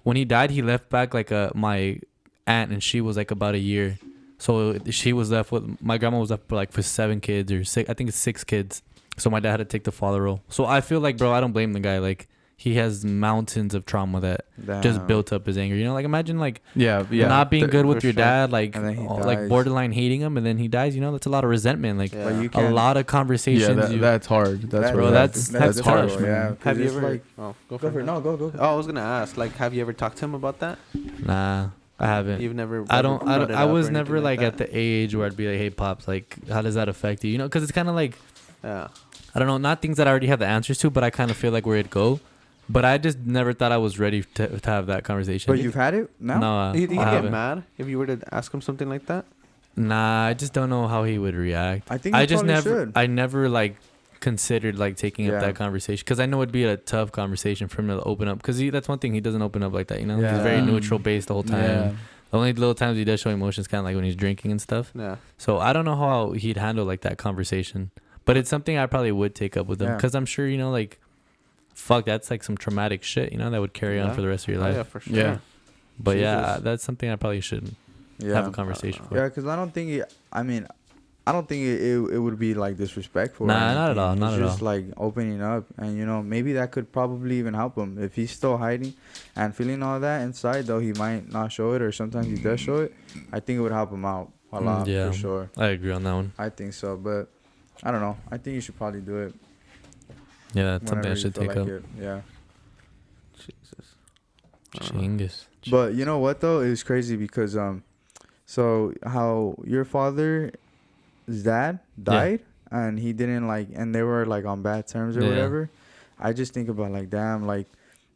when he died, he left back like my aunt, and she was like about a year. So she was left with, my grandma was left like for 7 kids or 6, I think it's 6 kids. So my dad had to take the father role. So I feel like, bro, I don't blame the guy. Like he has mountains of trauma that just built up his anger. You know, like imagine like Yeah. not being good with for your sure. dad, like And then he like dies. borderline hating him, and then he dies. You know, that's a lot of resentment. Like Yeah. But you a can't, lot of Yeah, conversations. that's hard. That's Bro, rough. that's terrible, harsh, man. yeah. 'Cause Have you it's ever? like, Go go for for it. it. No, go. Oh, I was gonna ask. Like, have you ever talked to him about that? Nah, I haven't. You've never. I ever don't. brought it I up or was anything never like at that? the age where I'd be like, "Hey, pops, like, how does that affect you?" You know, because it's kind of like Yeah. I don't know, not things that I already have the answers to, but I kind of feel like where it'd go. But I just never thought I was ready to have that conversation. But you've had it now? No, You think I he'd get haven't. mad if you were to ask him something like that? Nah, I just don't know how he would react. I think I you just probably never, should. I never like considered like taking up Yeah. that conversation because I know it'd be a tough conversation for him to open up because that's one thing, he doesn't open up like that. You know, he's very Yeah. neutral based the whole time. Yeah. The only little times he does show emotions, kind of like when he's drinking and stuff. Yeah. So I don't know how he'd handle like that conversation, but it's something I probably would take up with him Yeah. because I'm sure, you know, like, fuck, that's like some traumatic shit, you know, that would carry on Yeah. for the rest of your Oh, life. yeah, for sure. Yeah. But yeah, Jesus. that's something I probably should Yeah. have a conversation for. Yeah, because I don't think I don't think it would be like disrespectful. or Nah, not at anything. all, not It's at just like opening up, and you know, maybe that could probably even help him if he's still hiding and feeling all that inside. Though he might not show it, or sometimes he does show it. I think it would help him out a lot yeah. for sure. I agree on that one. I think so, but I don't know. I think you should probably do it. Yeah, that's something I whenever you should feel take like up. it. Yeah. Jesus. I don't know. Chingus. But you know what though? It's crazy because so how your father's dad died and he didn't like, and they were like on bad terms or Yeah. whatever. I just think about like, damn, like,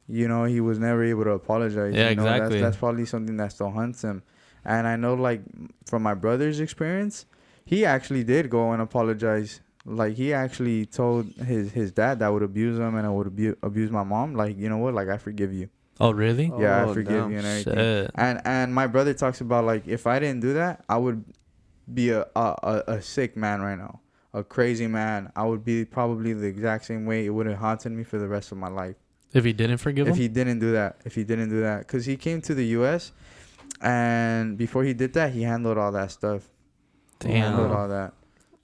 you know, he was never able to apologize. Yeah, you know? exactly. That's probably something that still haunts him. And I know, like, from my brother's experience, he actually did go and apologize. Like, he actually told his dad that would abuse him and I would abuse my mom. Like, you know what? Like, I forgive you. Oh, really? Yeah, I Oh, forgive damn. you and everything. Shit. And my brother talks about, like, if I didn't do that, I would be a sick man right now, a crazy man. I would be probably the exact same way. It would have haunted me for the rest of my life If he didn't forgive if him? he didn't do that. Because he came to the U.S. and before he did that, he handled all that stuff. He handled Damn. all that.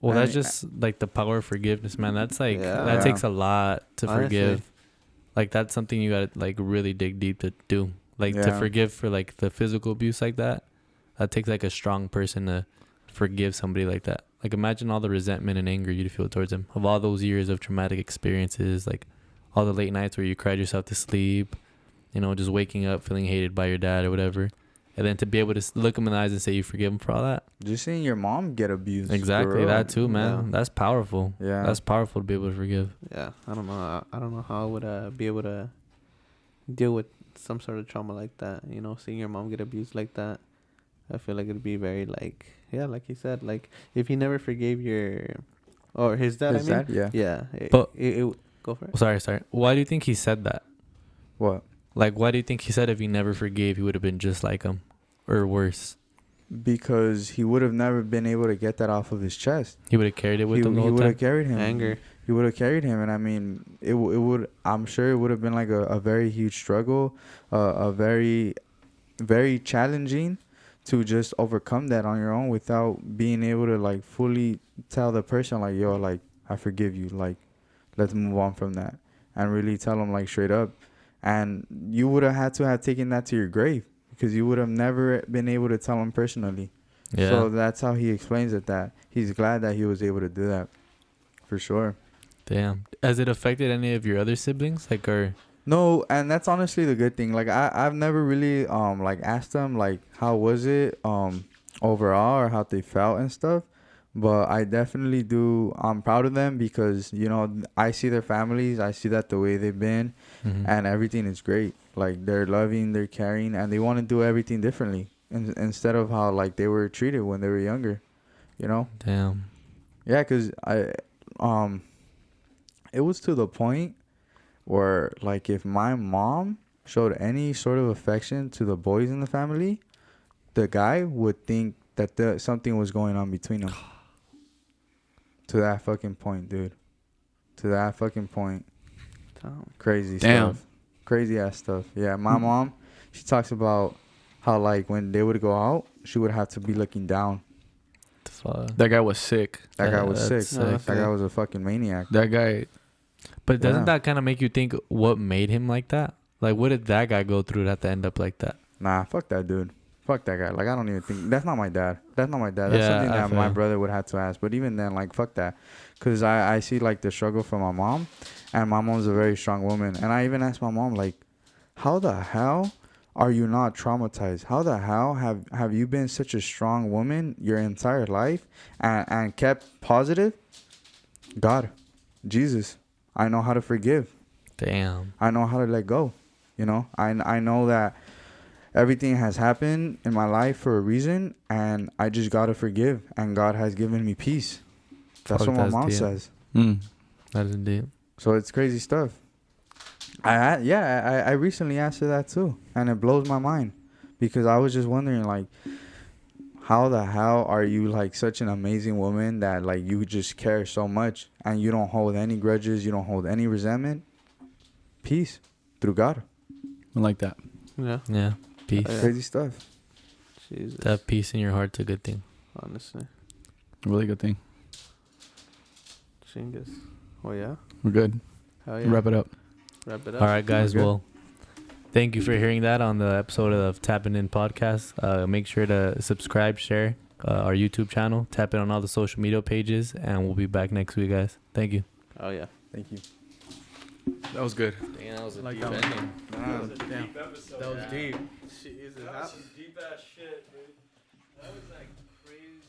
Well, And that's just like the power of forgiveness, man. That's like, Yeah. that Yeah. takes a lot to Honestly. forgive. Like, that's something you gotta like really dig deep to do. Like, to Yeah. forgive for like the physical abuse like that. That takes like a strong person to forgive somebody like that. Like, imagine all the resentment and anger you'd feel towards him of all those years of traumatic experiences, like all the late nights where you cried yourself to sleep, you know, just waking up feeling hated by your dad or whatever. And then to be able to look him in the eyes and say you forgive him for all that. Just seeing your mom get abused. Exactly, for real. that too, man. Yeah. That's powerful. Yeah. That's powerful to be able to forgive. Yeah, I don't know. I don't know how I would be able to deal with some sort of trauma like that. You know, seeing your mom get abused like that. I feel like it'd be very like, yeah, like you said, like if he never forgave or his dad. His I mean, dad? Yeah. yeah. But- Go for it. Sorry. Why do you think he said that? What? Like, why do you think he said if he never forgave, he would have been just like him or worse? because he would have never been able to get that off of his chest. He would have carried it with him the He whole would time. have carried him. Anger. He would have carried him, and I mean, it would. I'm sure it would have been like a very huge struggle, a very, very challenging to just overcome that on your own without being able to like fully tell the person like, yo, like I forgive you, like let's move on from that, and really tell them like straight up. And you would have had to have taken that to your grave because you would have never been able to tell him personally. Yeah. So that's how he explains it, that he's glad that he was able to do that, for sure. Damn. Has it affected any of your other siblings? Like, or No, and that's honestly the good thing. Like I've never really like asked them like how was it overall or how they felt and stuff. But I definitely do. I'm proud of them because, you know, I see their families. I see that the way they've been, and everything is great. Like they're loving, they're caring, and they want to do everything differently instead of how like they were treated when they were younger. You know? damn. Yeah, cause it was to the point where like if my mom showed any sort of affection to the boys in the family, the guy would think that something was going on between them. To that fucking point, dude. To that fucking point. Crazy stuff. Crazy ass stuff. Yeah, my mom, she talks about how like when they would go out, she would have to be looking down. That guy was sick. That guy was sick. Sick. That guy was a fucking maniac. That guy. But doesn't Yeah. that kind of make you think what made him like that? Like, what did that guy go through to have to end up like that? Nah, fuck that dude. Fuck that guy. Like, I don't even think... That's not my dad. That's not my dad. That's Yeah, something I that my feel. brother would have to ask. But even then, like, fuck that. Because I see, like, the struggle from my mom. And my mom's a very strong woman. And I even asked my mom, like, how the hell are you not traumatized? How the hell have you been such a strong woman your entire life and kept positive? God. Jesus. I know how to forgive. Damn. I know how to let go. You know? I know that everything has happened in my life for a reason, and I just gotta forgive, and God has given me peace. That's Fuck, what my that's mom deep. says. That is deep. So it's crazy stuff. I recently asked her that too, and it blows my mind because I was just wondering, like, how the hell are you like such an amazing woman that like you just care so much and you don't hold any grudges, you don't hold any resentment? Peace through God. I like that. Yeah. Yeah. Peace. Yeah. Crazy stuff. Jesus. To have peace in your heart's a good thing. Honestly. Really good thing. Chingus. Well, yeah. We're good. Hell yeah. Wrap it up. Wrap it up. All right, guys. We're good. Well, thank you for hearing that on the episode of Tapping In Podcast. Make sure to subscribe, share our YouTube channel, tap in on all the social media pages, and we'll be back next week, guys. Thank you. Oh, yeah. Thank you. That was good. Damn, that was a Like deep that one. ending. Nah. Deep episode. That was deep. Jesus. That was some deep ass shit, dude. That was like crazy.